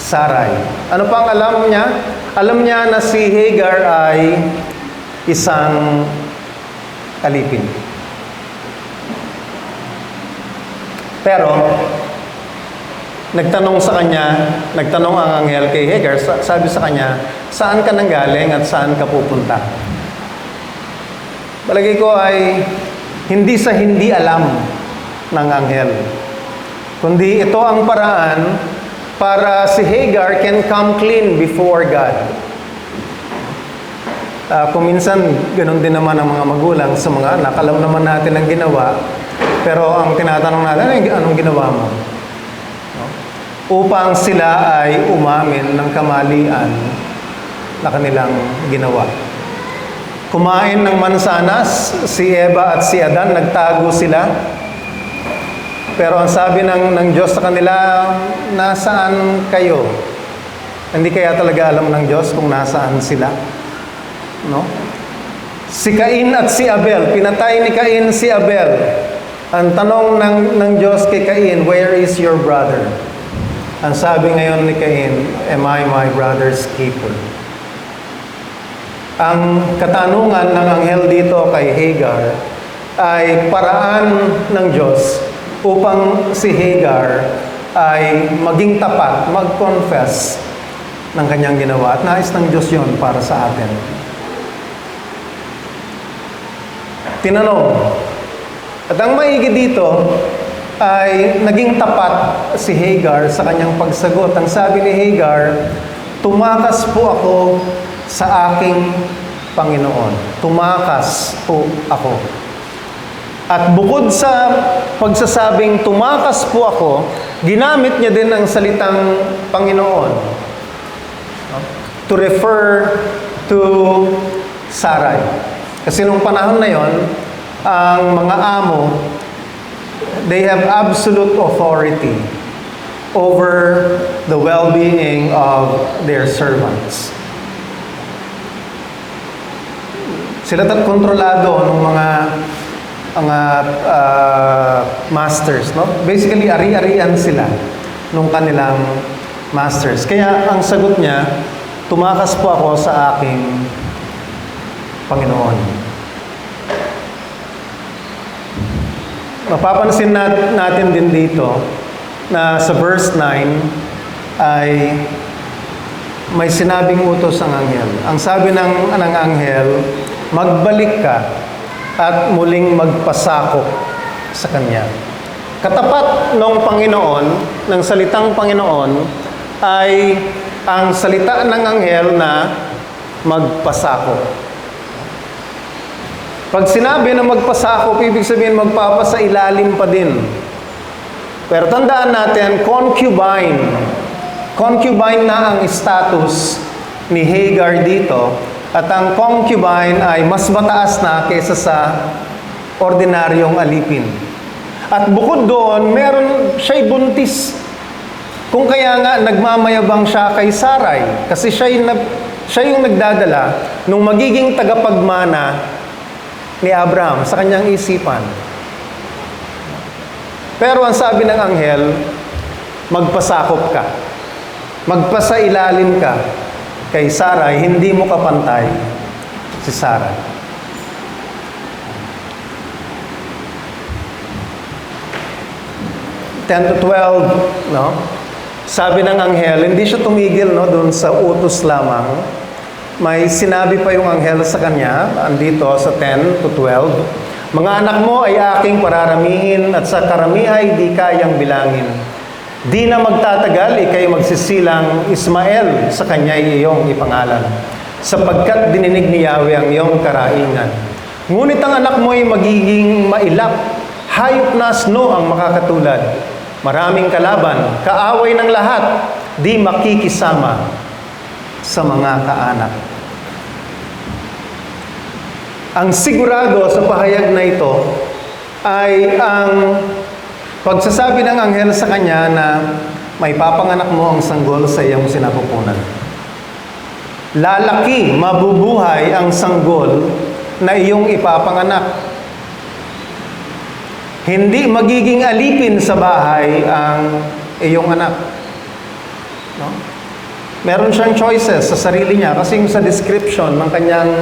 Sarai. Ano pang alam niya? Alam niya na si Hagar ay isang alipin. Pero, nagtanong ang anghel kay Hagar, sabi sa kanya, saan ka nanggaling at saan ka pupunta? Palagay ko ay hindi sa hindi alam ng anghel, kundi ito ang paraan para si Hagar can come clean before God. Kung minsan, ganun din naman ang mga magulang sa mga anak, alam naman natin ang ginawa, pero ang tinatanong natin, anong ginawa mo? No? Upang sila ay umamin ng kamalian na kanilang ginawa. Kumain ng mansanas, si Eva at si Adan, nagtago sila. Pero ang sabi ng Diyos sa kanila, nasaan kayo? Hindi kaya talaga alam ng Diyos kung nasaan sila? No? Si Cain at si Abel, pinatay ni Cain si Abel. Ang tanong ng Diyos kay Cain, where is your brother? Ang sabi ngayon ni Cain, am I my brother's keeper? Ang katanungan ng anghel dito kay Hagar ay paraan ng Diyos upang si Hagar ay maging tapat, mag-confess ng kanyang ginawa. At nais ng Diyos yon para sa atin. Tinanong. At ang maigi dito ay naging tapat si Hagar sa kanyang pagsagot. Ang sabi ni Hagar, tumakas po ako sa aking Panginoon. Tumakas po ako. At bukod sa pagsasabing tumakas po ako, ginamit niya din ang salitang Panginoon to refer to Sarai. Kasi nung panahon na yon, ang mga amo, they have absolute authority over the well-being of their servants. Sila kontrolado ng mga masters, no? Basically, ari-arian sila nung kanilang masters. Kaya ang sagot niya, tumakas po ako sa aking Panginoon. Mapapansin natin din dito na sa verse 9 ay may sinabing utos ang anghel. Ang sabi ng anghel, magbalik ka at muling magpasakop sa kanya. Katapat ng Panginoon, ng salitang Panginoon, ay ang salita ng anghel na magpasakop. Pag sinabi na magpasakop, ibig sabihin magpapasailalim pa din. Pero tandaan natin, concubine. Concubine na ang status ni Hagar dito. At ang concubine ay mas mataas na kaysa sa ordinaryong alipin. At bukod doon, siya'y buntis. Kung kaya nga, nagmamayabang siya kay Sarai. Kasi siya yung nagdadala nung magiging tagapagmana ni Abraham sa kanyang isipan. Pero ang sabi ng anghel, magpasakop ka. Magpasailalim ka kay Sarai, hindi mo kapantay si Sarai. Ten to 12, no? Sabi ng anghel, hindi siya tumigil, no, doon sa utos lamang. May sinabi pa yung anghel sa kanya, andito sa 10 to 12, mga anak mo ay aking pararamihin at sa karamihay di kayang bilangin. Di na magtatagal, ikay magsisilang Ismael sa kanya iyong ipangalan, sapagkat dininig ni Yahweh ang iyong karaingan. Ngunit ang anak mo ay magiging mailap Hayop na asno ang makakatulad. Maraming kalaban, kaaway ng lahat, di makikisama sa mga kaanak. Ang sigurado sa pahayag na ito ay ang pagsasabi ng anghel sa kanya na may papanganak mo ang sanggol sa iyong sinapupunan. Lalaki, mabubuhay ang sanggol na iyong ipapanganak. Hindi magiging alipin sa bahay ang iyong anak. No? Meron siyang choices sa sarili niya kasi sa description ng kanyang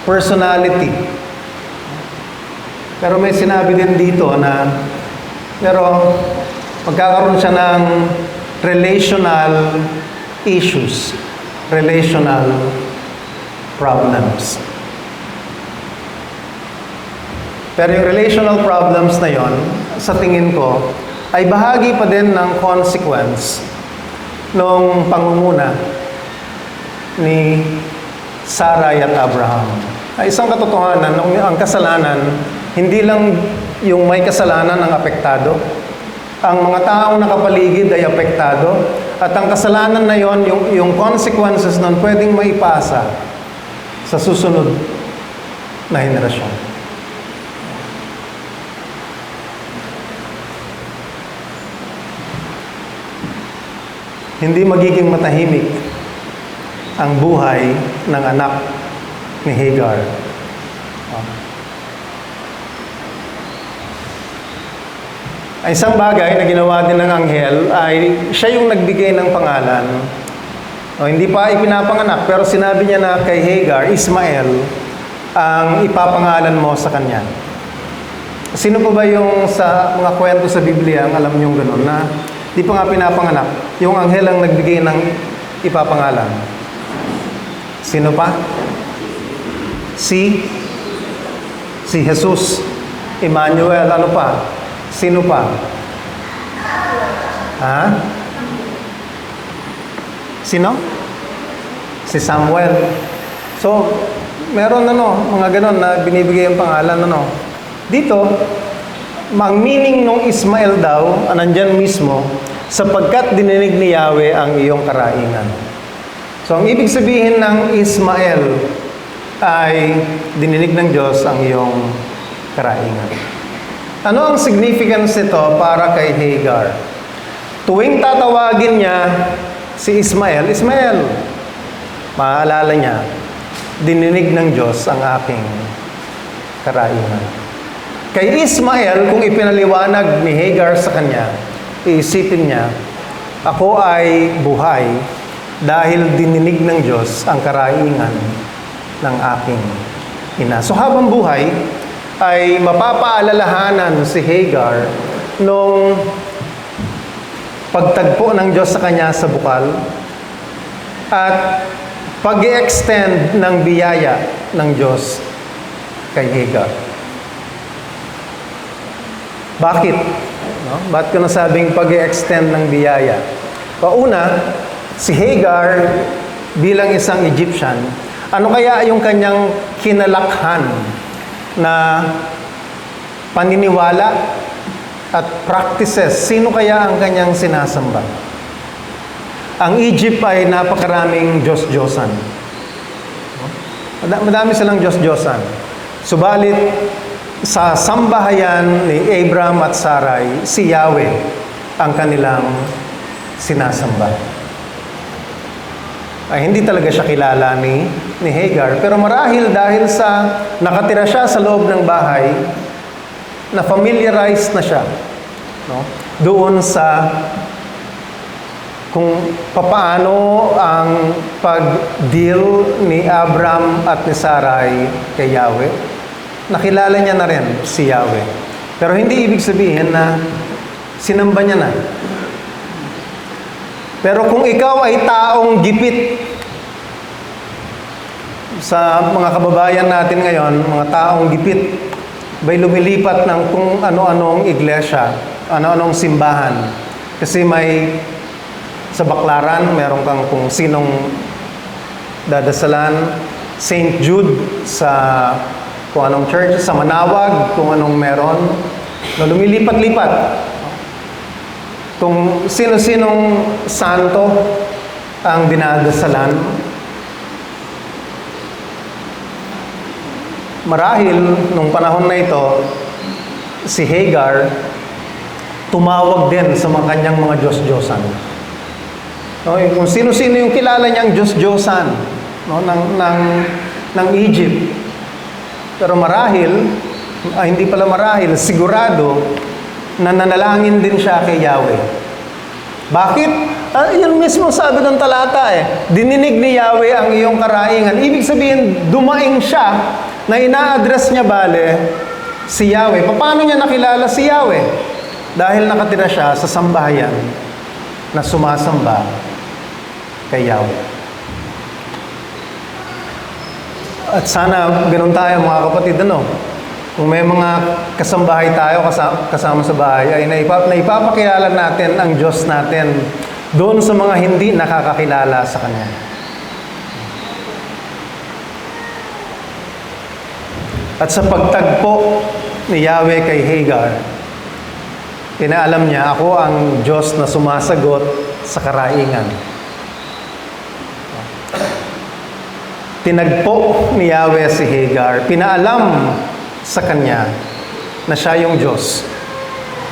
personality. Pero may sinabi din dito na magkakaroon siya ng relational issues, relational problems. Pero yung relational problems na yon, sa tingin ko, ay bahagi pa din ng consequence nung pangunguna ni Sarai at Abraham. Ay isang katotohanan, ang kasalanan, hindi lang yung may kasalanan ang apektado. Ang mga taong nakapaligid ay apektado. At ang kasalanan na yon, yung consequences nun, pwedeng maipasa sa susunod na henerasyon. Hindi magiging matahimik ang buhay ng anak ni Hagar. Ang isang bagay na ginawa din ng anghel ay siya yung nagbigay ng pangalan. Hindi pa ipinapanganak, pero sinabi niya na kay Hagar, Ismael, ang ipapangalan mo sa kanya. Sino pa ba yung sa mga kwento sa Biblia ang alam niyong gano'n na di pa nga pinapanganak, yung anghel ang nagbigay ng ipapangalan? Sino pa? Si Jesus. Emmanuel, ano pa? Sino pa? Ha? Sino? Si Samuel. So, meron mga ganon na binibigay ang pangalan, Dito, ang meaning ng Ismael daw, nandyan mismo, sapagkat dininig ni Yahweh ang iyong karaingan. So, ang ibig sabihin ng Ismael ay dininig ng Diyos ang iyong karaingan. Ano ang significance nito para kay Hagar? Tuwing tatawagin niya si Ismael, maaalala niya, dininig ng Diyos ang aking karaingan. Kay Ismael, kung ipinaliwanag ni Hagar sa kanya, iisipin niya, ako ay buhay dahil dininig ng Diyos ang karaingan ng aking ina. So habang buhay, ay mapapaalalahanan si Hagar nung pagtagpo ng Diyos sa kanya sa bukal at pag-i-extend ng biyaya ng Diyos kay Hagar. Bakit? Bakit ko nasabing pag-i-extend ng biyaya? Pauna, si Hagar bilang isang Egyptian, ano kaya yung kanyang kinalakhan na paniniwala at practices? Sino kaya ang kanyang sinasamba? Ang Egypt ay napakaraming Diyos-Diyosan. Madami silang Diyos-Diyosan. Subalit, sa sambahayan ni Abraham at Sarai, si Yahweh ang kanilang sinasamba. Ay hindi talaga siya kilala ni Hagar, pero marahil dahil sa nakatira siya sa loob ng bahay, na familiarized na siya, doon sa kung papaano ang pag-deal ni Abraham at ni Sarai kay Yahweh. Nakilala niya na rin si Yahweh. Pero hindi ibig sabihin na sinamba niya na. Pero kung ikaw ay taong gipit, sa mga kababayan natin ngayon, mga taong gipit, bay lumilipat ng kung ano-anong iglesia, ano-anong simbahan. Kasi may sa Baclaran, meron kang kung sinong dadasalan, St. Jude sa kung anong church, sa Manawag, kung anong meron, No, lumilipat-lipat. Kung sino-sinong santo ang dinadasalan, marahil nung panahon na ito, si Hagar tumawag din sa mga kanyang mga Diyos-Diyosan. No, kung sino-sino yung kilala niyang Diyos-Diyosan, no, ng Egypt. Pero marahil, hindi pala marahil, sigurado na nanalangin din siya kay Yahweh. Bakit? Yun mismo sabi ng talata Dininig ni Yahweh ang iyong karaingan. Ibig sabihin, dumaing siya na ina-address niya si Yahweh. Paano niya nakilala si Yahweh? Dahil nakatira siya sa sambahayan na sumasamba kay Yahweh. At sana ganun tayo mga kapatid, Kung may mga kasambahay tayo kasama sa bahay, ay naipapakilala natin ang Diyos natin doon sa mga hindi nakakakilala sa Kanya. At sa pagtagpo ni Yahweh kay Hagar, pinaalam niya, ako ang Diyos na sumasagot sa karaingan. Tinagpo ni Yahweh si Hagar, pinaalam sa kanya na siya yung Diyos.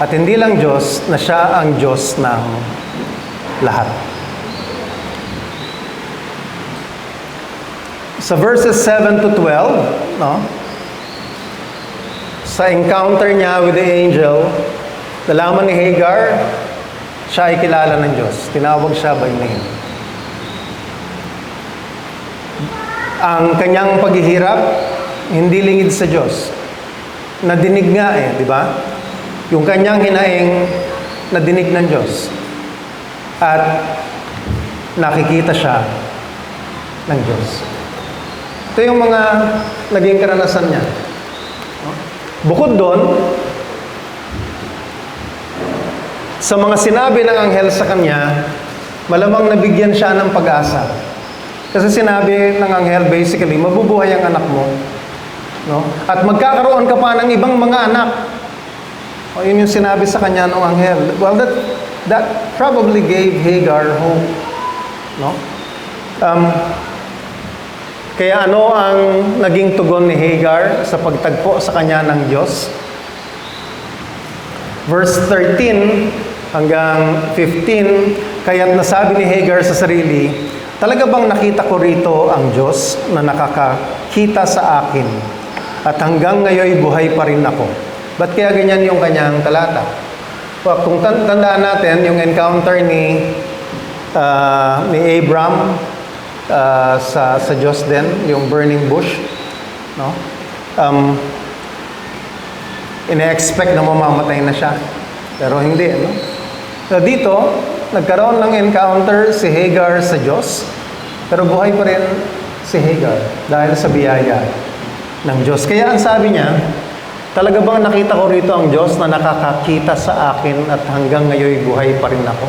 At hindi lang Diyos, na siya ang Diyos ng lahat. Sa verses 7 to 12, sa encounter niya with the angel, nalaman ni Hagar, siya ay kilala ng Diyos. Tinawag siya by name. Ang kanyang paghihirap, hindi lingid sa Diyos. Nadinig nga di ba? Yung kanyang hinaing, nadinig ng Diyos. At nakikita siya ng Diyos. Ito yung mga naging karanasan niya. Bukod doon, sa mga sinabi ng anghel sa kanya, malamang nabigyan siya ng pag-asa. Kasi sinabi ng anghel, basically, mabubuhay ang anak mo. At magkakaroon ka pa ng ibang mga anak. Yun yung sinabi sa kanya ng anghel. Well, that probably gave Hagar hope. Kaya ano ang naging tugon ni Hagar sa pagtagpo sa kanya ng Diyos? Verse 13 hanggang 15, kaya't nasabi ni Hagar sa sarili, talaga bang nakita ko rito ang Diyos na nakakakita sa akin? At hanggang ngayon buhay pa rin ako. Ba't kaya ganyan yung kanyang talata? Well, kung tandaan natin, yung encounter ni Abram sa Diyos din, yung burning bush, ine-expect na mamamatay na siya. Pero hindi, So dito, nagkaroon ng encounter si Hagar sa Diyos, pero buhay pa rin si Hagar dahil sa biyaya ng Diyos. Kaya ang sabi niya, talaga bang nakita ko rito ang Diyos na nakakakita sa akin at hanggang ngayon buhay pa rin ako?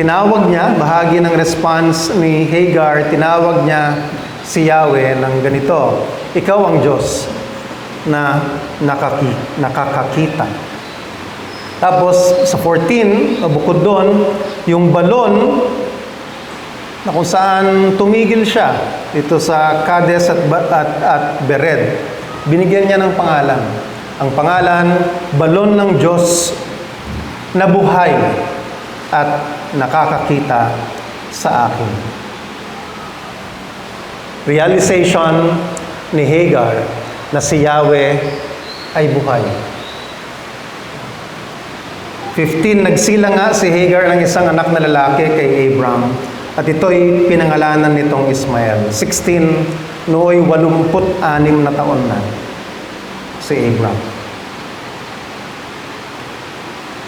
Tinawag niya, bahagi ng response ni Hagar, tinawag niya si Yahweh ng ganito, ikaw ang Diyos na nakakakita. Tapos sa 14, bukod doon, yung balon na kung saan tumigil siya dito sa Kades at Bered, binigyan niya ng pangalan. Ang pangalan, balon ng Diyos na buhay at nakakakita sa akin. Realization ni Hagar na si Yahweh ay buhay. 15, nagsila nga si Hagar ng isang anak na lalaki kay Abram, at ito'y pinangalanan nitong Ismael. 16, nooy 86 na taon na si Abram.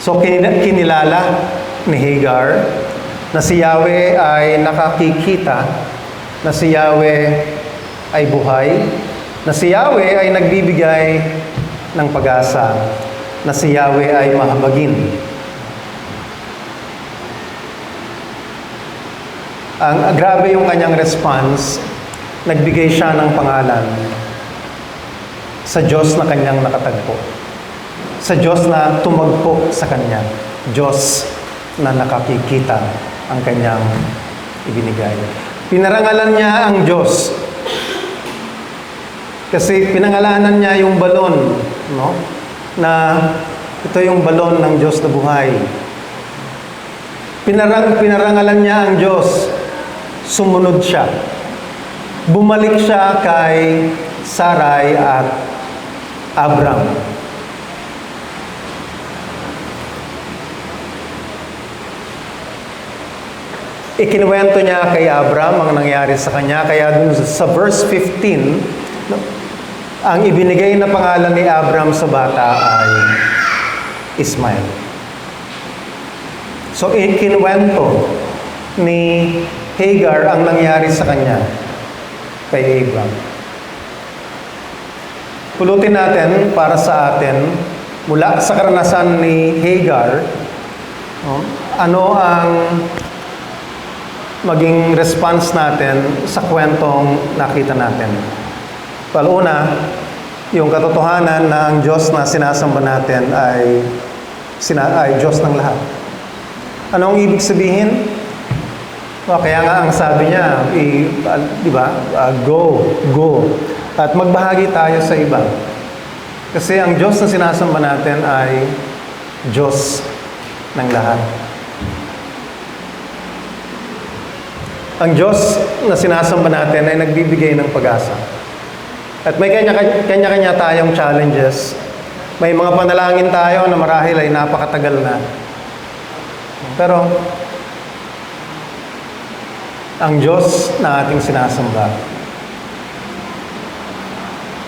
So kinilala ni Hagar na si Yahweh ay nakakikita, na si Yahweh ay buhay, na si Yahweh ay nagbibigay ng pag-asa, na si Yahweh ay mahabagin. Grabe yung kanyang response, nagbigay siya ng pangalan. sa Diyos na kanyang nakatagpo. Sa Diyos na tumagpo sa kanya. Diyos na nakakikita ang kanyang ibinigay. Pinarangalan niya ang Diyos. Kasi pinangalanan niya yung balon, no? Na ito yung balon ng Diyos na buhay. Pinarangalan niya ang Diyos. Sumunod siya. Bumalik siya kay Sarai at Abram. Ikinuwento niya kay Abram ang nangyari sa kanya. Kaya dun sa verse 15, ang ibinigay na pangalan ni Abram sa bata ay Ismael. So, ikinuwento ni Hagar ang nangyari sa kanya kay Abram. Pulutin natin para sa atin, mula sa karanasan ni Hagar, ano ang maging response natin sa kwentong nakita natin. Paluna, yung katotohanan na ang Diyos na sinasamba natin ay Diyos ng lahat. Anong ibig sabihin? Kaya nga ang sabi niya, di ba? Go. At magbahagi tayo sa iba. Kasi ang Diyos na sinasamba natin ay Diyos ng lahat. Ang Diyos na sinasamba natin ay nagbibigay ng pag-asa. At may kanya-kanya tayong challenges. May mga panalangin tayo na marahil ay napakatagal na. Pero, ang Diyos na ating sinasamba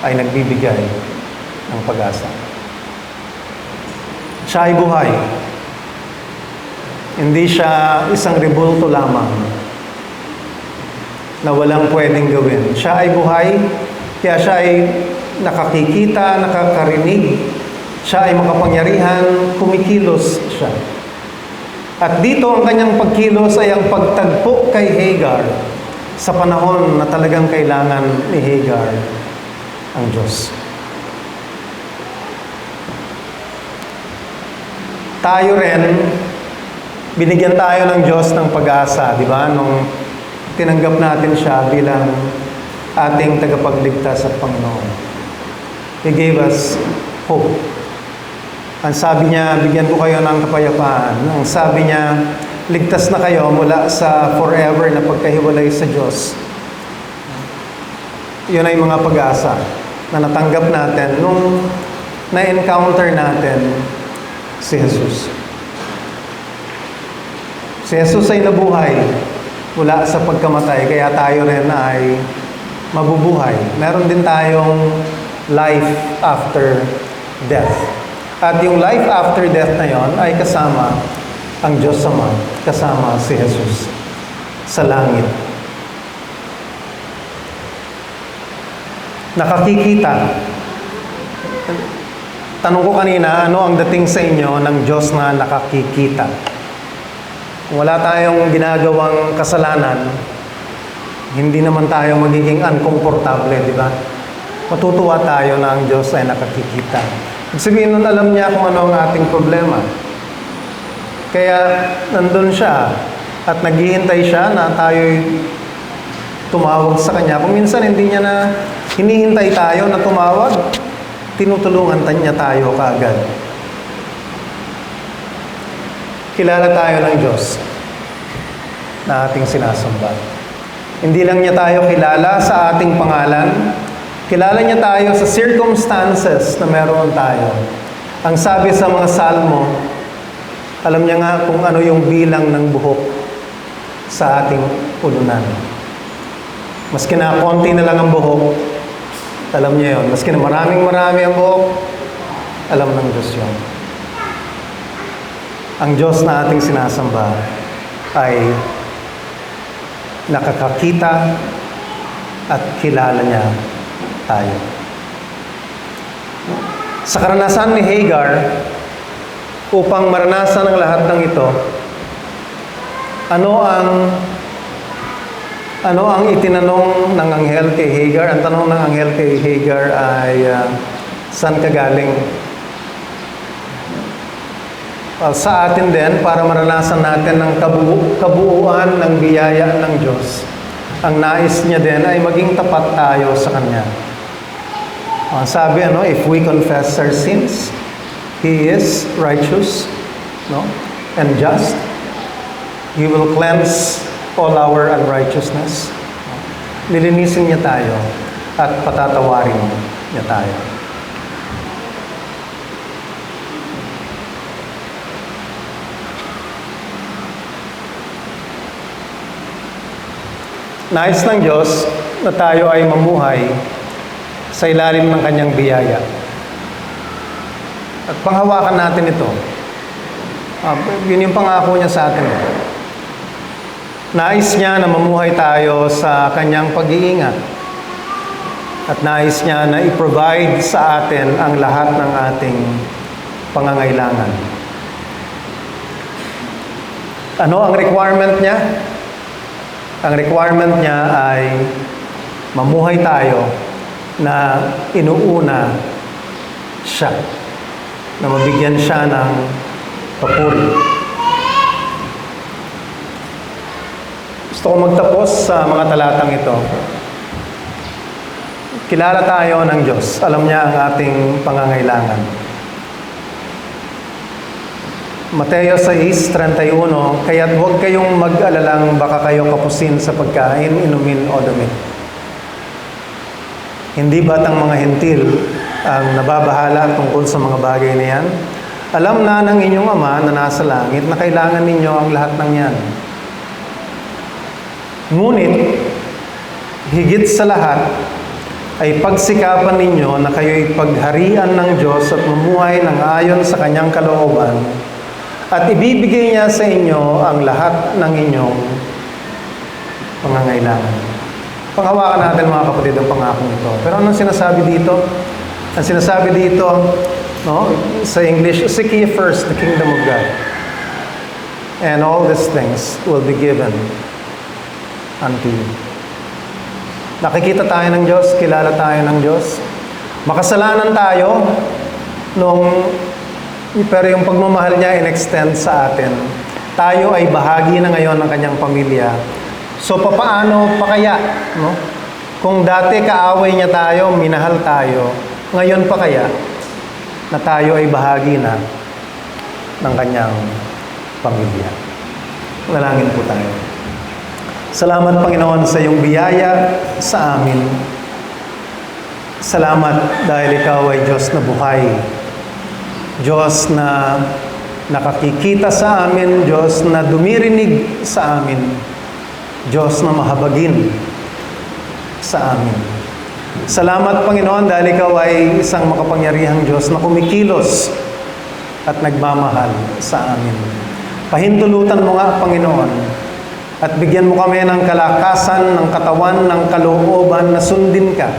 ay nagbibigay ng pag-asa. Siya ay buhay. Hindi siya isang rebulto lamang na walang pwedeng gawin. Siya ay buhay, kaya siya ay nakakikita, nakakarinig, siya ay makapangyarihan, kumikilos siya. At dito ang kanyang pagkilos ay ang pagtagpo kay Hagar sa panahon na talagang kailangan ni Hagar ang Diyos. Tayo rin, binigyan tayo ng Diyos ng pag-asa, di ba? Nung tinanggap natin siya bilang ating tagapagligtas at Panginoon. He gave us hope. Ang sabi niya, bigyan ko kayo ng kapayapaan. Ang sabi niya, ligtas na kayo mula sa forever na pagkahiwalay sa Diyos. Yun ay mga pag-asa na natanggap natin nung na-encounter natin si Jesus. Si Jesus ay nabuhay mula sa pagkamatay, kaya tayo rin ay mabubuhay. Meron din tayong life after death. At yung life after death na yon ay kasama ang Diyos Ama, kasama si Jesus sa langit. Nakakikita. Tanong ko kanina, ano ang dating sa inyo ng Diyos na nakakikita? Kung wala tayong ginagawang kasalanan, hindi naman tayo magiging uncomfortable, di ba? Matutuwa tayo na ang Diyos ay nakakikita. Ibig sabihin nun, alam niya kung ano ang ating problema. Kaya nandun siya at naghihintay siya na tayo'y tumawag sa Kanya. Kung minsan hindi niya na hinihintay tayo na tumawag, tinutulungan niya tayo kaagad. Kilala tayo ng Diyos na ating sinasamba. Hindi lang niya tayo kilala sa ating pangalan, kilala niya tayo sa circumstances na meron tayo. Ang sabi sa mga salmo, alam niya nga kung ano yung bilang ng buhok sa ating ulunan. Maski na konti na lang ang buhok, alam niya yun. Maski na marami ang buhok, alam ng Diyos yun. Ang Diyos na ating sinasamba ay nakakakita at kilala niya tayo. Sa karanasan ni Hagar, upang maranasan ang lahat ng ito, ano ang Ano ang itinanong ng anghel kay Hagar? Ang tanong ng anghel kay Hagar ay, saan ka galing? Sa atin din, para maranasan natin ng kabuuan ng biyaya ng Diyos. Ang nais niya din ay maging tapat tayo sa Kanya. Sabi, if we confess our sins, He is righteous, and just. He will cleanse all our unrighteousness. Lilinisin niya tayo at patatawarin niya tayo. Nais ng Diyos na tayo ay mamuhay sa ilalim ng Kanyang biyaya. At panghawakan natin ito. Yun yung pangako niya sa atin. Nais niya na mamuhay tayo sa Kanyang pag-iingat. At nais niya na i-provide sa atin ang lahat ng ating pangangailangan. Ano ang requirement niya? Ang requirement niya ay mamuhay tayo na inuuna siya, na mabigyan siya ng papuri. Gusto ko magtapos sa mga talatang ito. Kilala tayo ng Diyos. Alam niya ang ating pangangailangan. Mateo 6:31, kaya't huwag kayong mag-alalang baka kayo kapusin sa pagkain, inumin o damit. Hindi ba't ang mga hentil ang nababahala tungkol sa mga bagay na yan? Alam na ng inyong Ama na nasa langit na kailangan ninyo ang lahat ng yan. Ngunit, higit sa lahat, ay pagsikapan ninyo na kayo'y pagharian ng Diyos at mamuhay ng ayon sa Kanyang kalooban, at ibibigay niya sa inyo ang lahat ng inyong pangangailangan. Panghawakan natin mga kapatid ang pangakong ito. Pero anong sinasabi dito? Ang sinasabi dito, sa English, seek ye first the kingdom of God, and all these things will be given unto you. Nakikita tayo ng Diyos, kilala tayo ng Diyos. Makasalanan tayo pero yung pagmamahal niya in-extend sa atin. Tayo ay bahagi na ngayon ng Kanyang pamilya. So, papaano pa kaya? Kung dati kaaway niya tayo, minahal tayo, ngayon pa kaya na tayo ay bahagi na ng Kanyang pamilya? Manalangin po tayo. Salamat, Panginoon, sa iyong biyaya sa amin. Salamat dahil Ikaw ay Diyos na buhay. Diyos na nakakikita sa amin, Diyos na dumirinig sa amin, Diyos na mahabagin sa amin. Salamat, Panginoon, dahil Ikaw ay isang makapangyarihang Diyos na kumikilos at nagmamahal sa amin. Pahintulutan mo nga, Panginoon, at bigyan mo kami ng kalakasan, ng katawan, ng kalooban na sundin ka,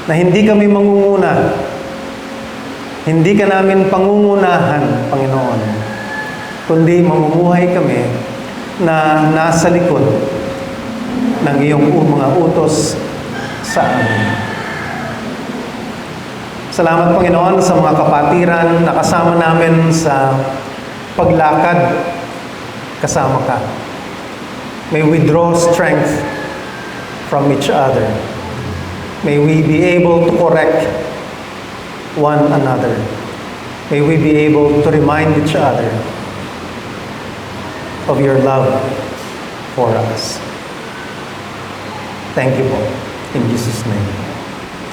na hindi kami mangunguna. Hindi ka namin pangungunahan, Panginoon, kundi mamumuhay kami na nasa likod ng iyong mga utos sa amin. Salamat, Panginoon, sa mga kapatiran na kasama namin sa paglakad kasama ka. May we draw strength from each other. May we be able to correct one another. May we be able to remind each other of your love for us. Thank you, Lord. In Jesus' name.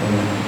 Amen.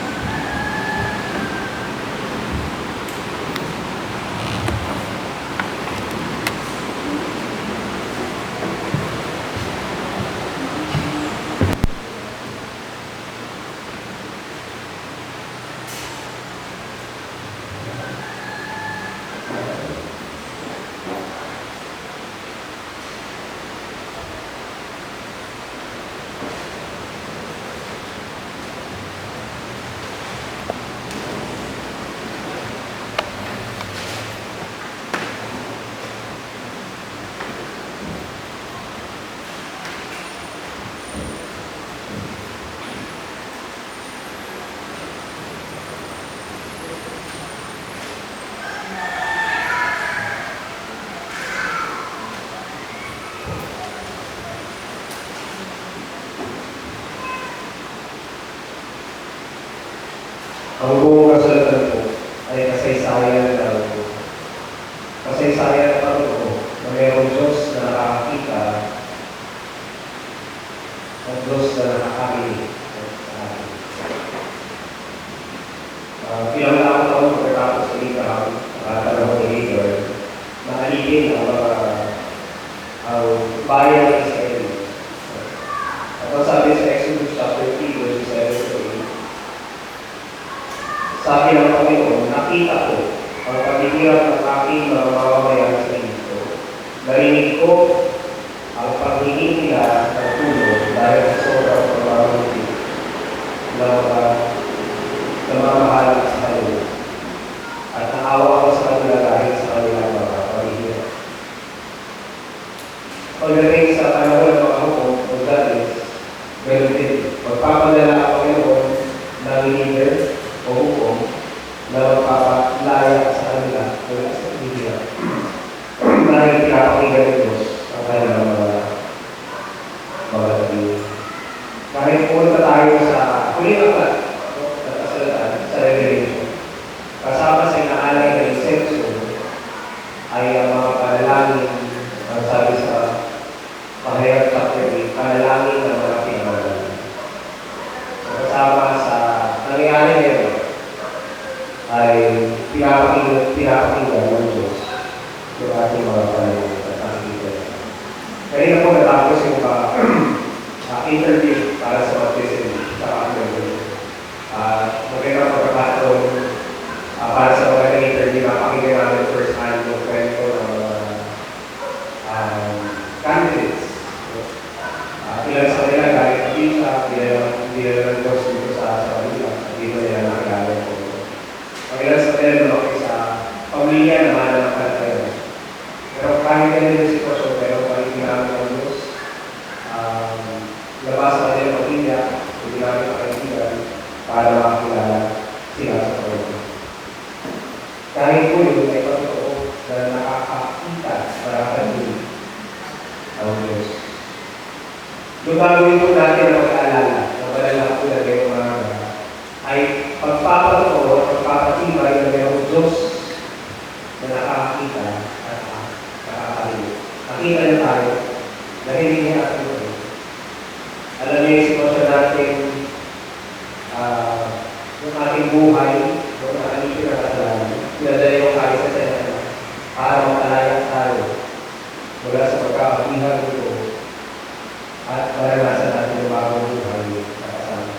Ang buong kasulatan po ay kasaysayan ng kasaysayan ng ito na mayroong Diyos na nakakita at Diyos na nakakakinig sa atin. Ilang taon pagkatapos sa ikang nakatanong ni Hagar na aligin ang bayan ng Israel. At ang sabi sa Exodus chapter 3, verses 7 to 8, sabi ng Panginoon, nakita ko ang paghihirap ng aking mga mamamayan sa Egypto. Narinig ko ang paghingi nila ng tulong dahil sa sobrang pagmamaluti ng mga namamahalan sa kanila. At naawa ko sa kanila dahil sa kanilang mga paghihirap. Pagdating sa panahon ng mga hukom o judges, meron din. Magpapadala ang Panginoon ng leader o hukom na magpapalaya sa kanila mula sa paghihirap. Dahil pinapakinggan ng Diyos ang kanilang mga labi. Kahit pumunta tayo sa huling aklat na kasalatan sa Revelation, kasama sa inaalay ng insenso ay ang mga panalangin ang sabi sa Pahayag chapter 8, panalangin ng mga pinangalan. Kasama sa nangyayari ngayon ay pinapakinggan ng Diyos yung ating mga panalangin at nakikita. Kanina po natapos yung interview para sa mga president sa Congress. Magandang pagkakataon para sa mga interview na pakinggan namin first hand yung kwento ng mga candidates. Ilan sa kanila galing sa pizza, hindi na nag-post dito sa kanila, hindi ko nila nakilala ko. Ang ilan sa kanila lumaki sa pamilya naman ng kanila. Pero kahit ganyan yung sitwasyon, pero kahit ginamit ng Diyos, labas sa kanila pamilya, hindi namin makaibigan para makakilala sila sa Panginoon. Kahit po yun, ay patotoo na nakakakita, nakakadinig ang Diyos. Yung gagawin po natin na mag-aalala, na malala po na ngayong mga ay pagpapatotoo at pagpapatibay na mayroong Diyos na nakakita at nakakalimutan. Nakita na tayo na hindi niya ating ito. Alam niyo yung sitwasyon natin, yung ating buhay, yung nakalisip na kasalanan, pinadala yung kayo sa Senado para makalaya tayo mula sa pagkakabihan ito at maranasan natin yung bagong buhay na kasama.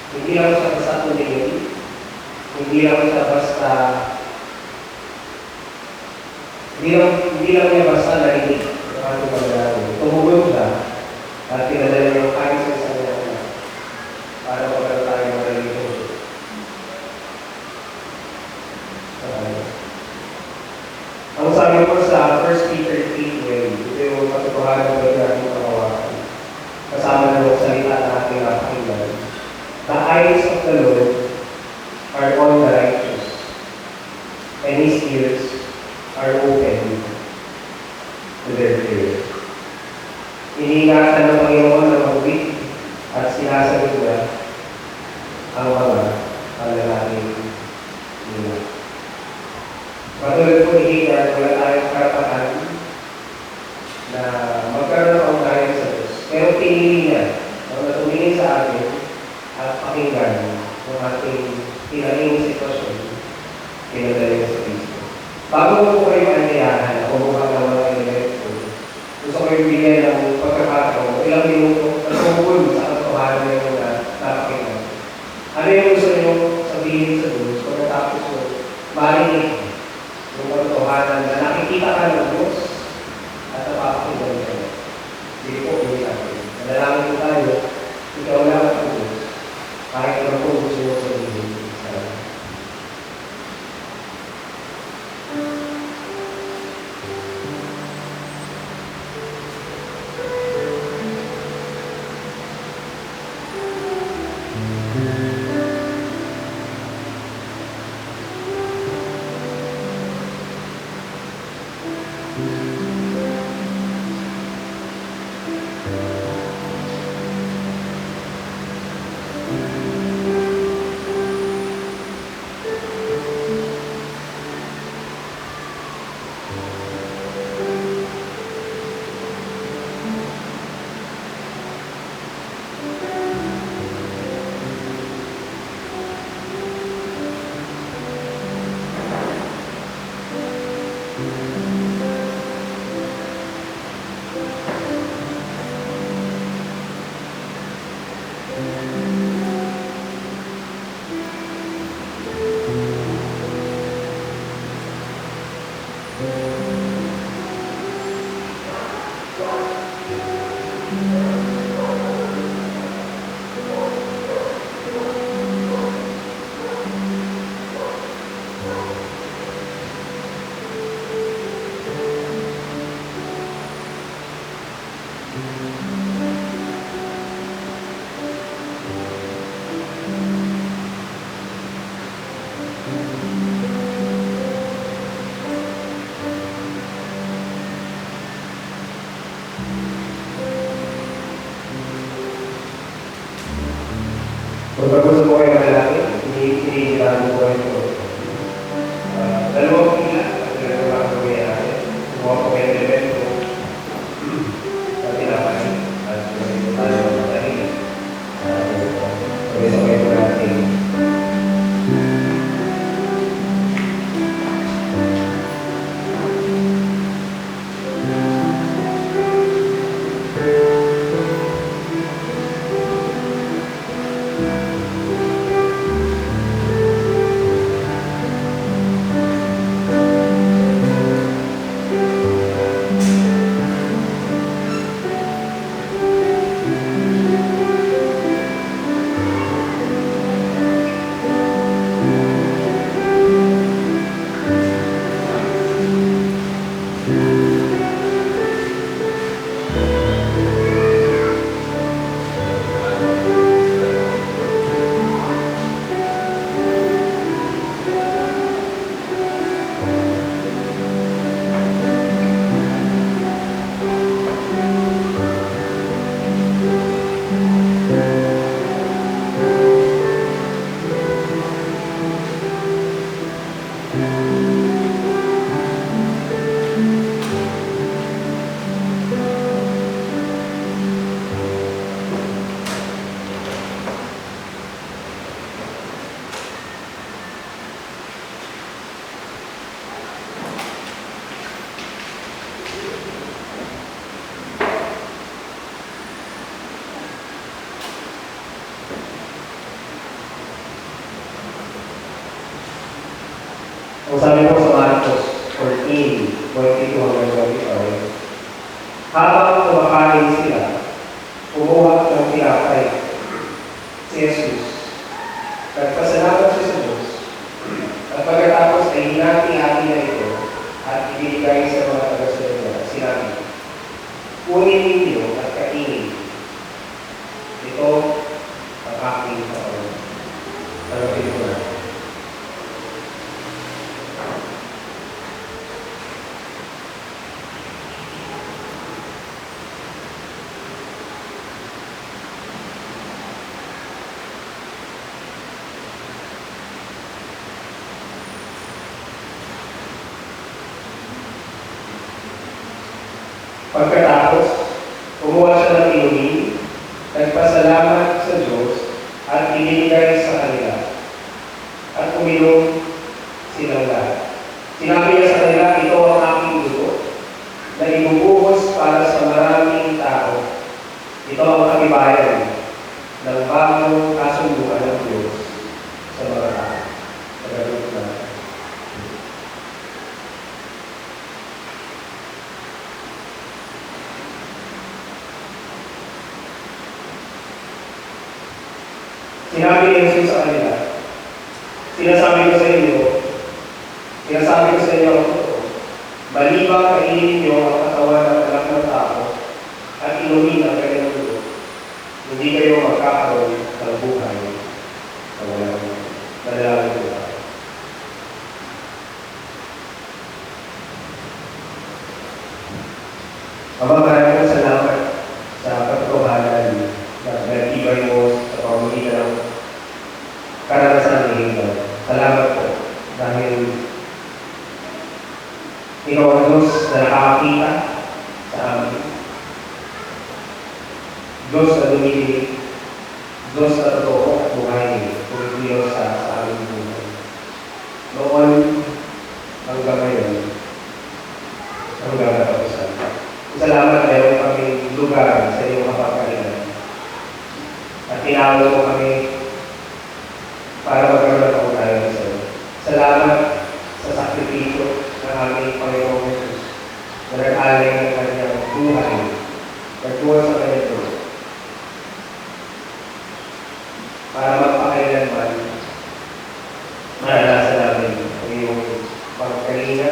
Hindi lang siya basta tumingin, hindi lang siya basta hindi lang niya basta narinig ang ating paglalaro. Tumulong siya at pinadala niya yung kayo sa Senado para magkaroon tayo ng relationship. Ang sabi ko sa 1 Peter 3:12, ito yung katotohanan ko natin panawakan. Kasama na yung salita na ating napakinggan. The eyes of the Lord are on the righteous, and His ears are open to their prayers. Iniingatan ng Panginoon ng mabuti at sinasagot niya ang mga panalangin nila. Matulad po ni Hagar, wala tayong karapatan na magkaroon ng ugnayan sa Diyos. Pero pinili niya na tumingin sa atin at pakinggan ang ating pinalingin sitwasyon, pinadala sa Kristo. Bago po kayo anyayahan, ako mukhang naman ang inilagay ko. Gusto ko yung bigyan ng pagkakataon, ilang minuto, natungkol sa katotohanan na yung napakinggan. Ano yung gusto niyo sabihin sa Diyos pagkatapos mo marinig yung katotohanan na nakikita ka ng Diyos at napapakinggan ka. Hindi po ulit natin. Manalangin po tayo, ikaw lang ang Diyos. Kahit naman po gusto mo sabihin. Salamat. Kung pag-gusto po kayo malaki, hindi po ito. Dalawang pila, at dalawang mga gawin natin. Kumuha po kayo ng evento. At tinapay. At gawin tayo ng matahili. Sabay-sabay po natin. Kung sabi po sa Marcos 14, 22 hanggang 25, habang kumakain sila, kumuha ng tinapay si Jesus. Nagpasalamat siya sa Diyos. At pagkatapos ay hinati-hati na ito at ibinigay sa mga taga-salita. Sinabi, kunin ninyo at kainin. Ito ang aking katawan. Tanggapin ko na. Pagkatapos, kumuha siya ng inumin, nagpasalamat sa Diyos at ibinigay sa kanila. At uminom silang lahat. Sinabi niya sa kanila, ito ang aking dugo na ibubuhos para sa maraming tao. Ito ang katibayan ng bagong kasunduan ng Diyos sa mga tao. Pagkatapos na. Sinabi ni Jesus sa kanila, sinasabi ko sa inyo ang totoo, maliban kainin niyo ang katawan ng anak ng tao at inumin ang kanyang dugo, hindi kayo magkakaroon ng buhay na walang madalawang buhay. Ama, maraming salamat sa katotohanan na nagtibay mo sa pamamagitan ng karanasan ng Hinggan. Salamat po dahil ikaw ang Diyos na nakakakita sa amin. Diyos na dumilig, Diyos na totoo at buhay, kung Diyos sa aming buhay. Noon hanggang ngayon, hanggang katapusan. Salamat dahil kami lugar sa iyong kapagkalinan. At tinawag mo kami para magkaroon ng ugnayan sa iyo. Salamat sa sakripisyo ng aming Panginoong Jesus na nag-alay ng kanyang buhay, nagtuwa sa kanyang tulong. Para magpakailanman, maranasan namin ang iyong pagkalinga,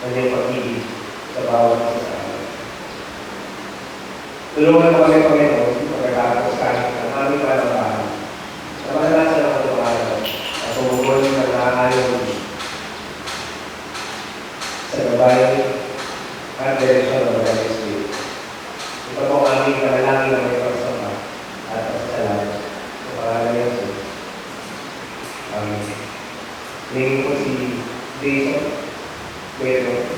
ang iyong pag-ibig sa bawat isa sa amin. Tulungan mo kami, Panginoon, pagkatapos kahit ang aming panambahan, na maranasan ang katuwanan at tumugol ng nakakayaw mo sa gabay at direksyon ng Holy Spirit. Ito po ang aming panalangin na may pagsama at pasalamat sa pangalan ng Jesus. Amen. Name ko si Jason Pedro.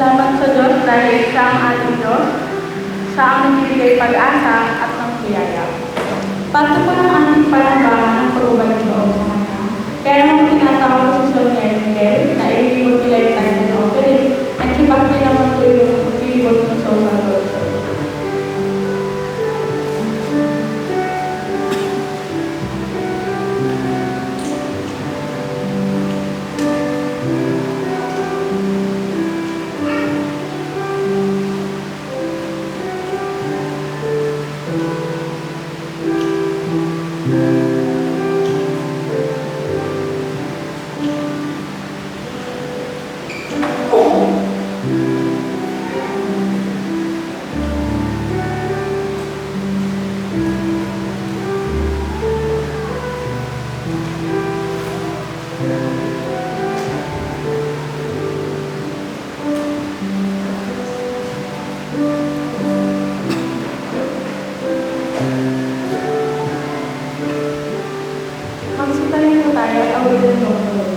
Salamat sa Diyos dahil siya ang ating Diyos, siya ang nagbibigay pag-asa at ng biyaya. Parte po ng ating panambahan ang paubad ng loob sa Kanya. Kaya naman tinatawag sa Sonia Miguel na ilibot nila yung tayo ng offering at sipak nila naman po yung ilibot ng social worker. Magsitayin po tayo at awitin ng offering.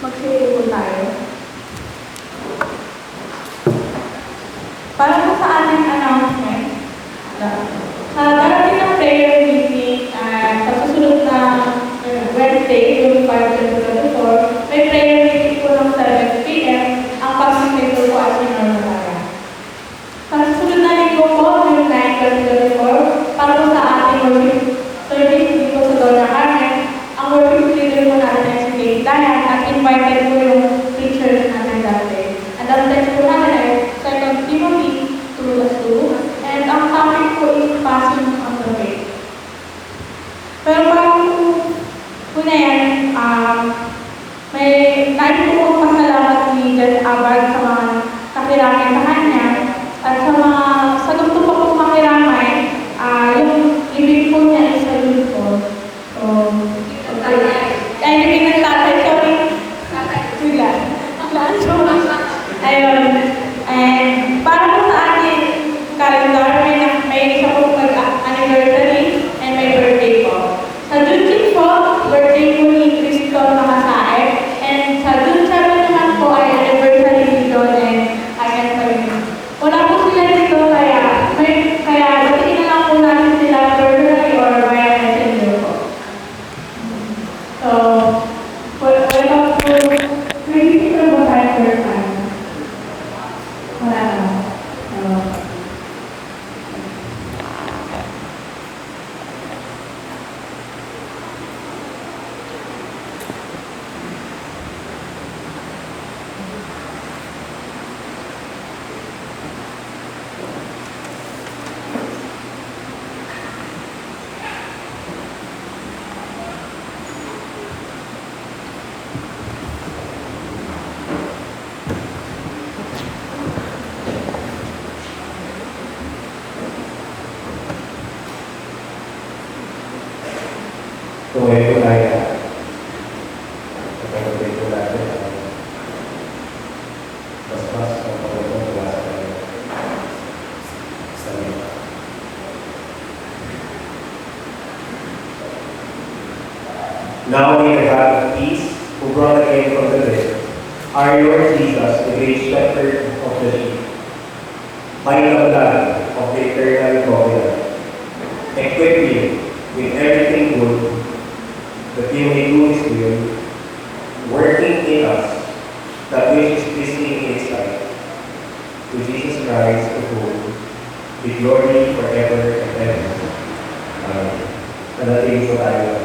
Magsitayin po tayo. Para po sa ating announcement, sa darating ng prayer meeting at sa susunod na Wednesday, yung 5-24, may prayer meeting po ng 7 p.m. Ang pag-signature po at sinunod. Sa susunod na linggo po, yung 9-24, para po sa ating worship service dito sa Dona Carmen, ang worship leader po natin ay si Dave Dayan at invited po yung teachers natin dati. And ang text po natin ay 2 Timothy 2:2, and ang topic po is passing on the way. Pero bago po na yan, may nais po pasalamat ni Jess Abad sa mga nakiramay sa kanya at sa mga sa gusto pa po makiramay, yung ibig po niya is sa uniform. So, ay, ibig ng tatay, sorry. Wala. Ayun. And para po sa ating calendar, may isa po mag-anniversary and may birthday po. Sa June 6 po, birthday po ni Cristo Makasae. And sa June 7 naman po ay anniversary ngayon po tayo na pagkakabay po natin ang mas ang Panginoon mula sa kanyang salita. Now may the God of peace, who brought again from the dead, our Lord Jesus, the great shepherd of the sheep, by the blood of the eternal covenant, equip you with everything good, that you may do His will, working in us that which is pleasing in His sight. To Jesus Christ, to whom be glory forever and ever. Amen. Nanating po tayo.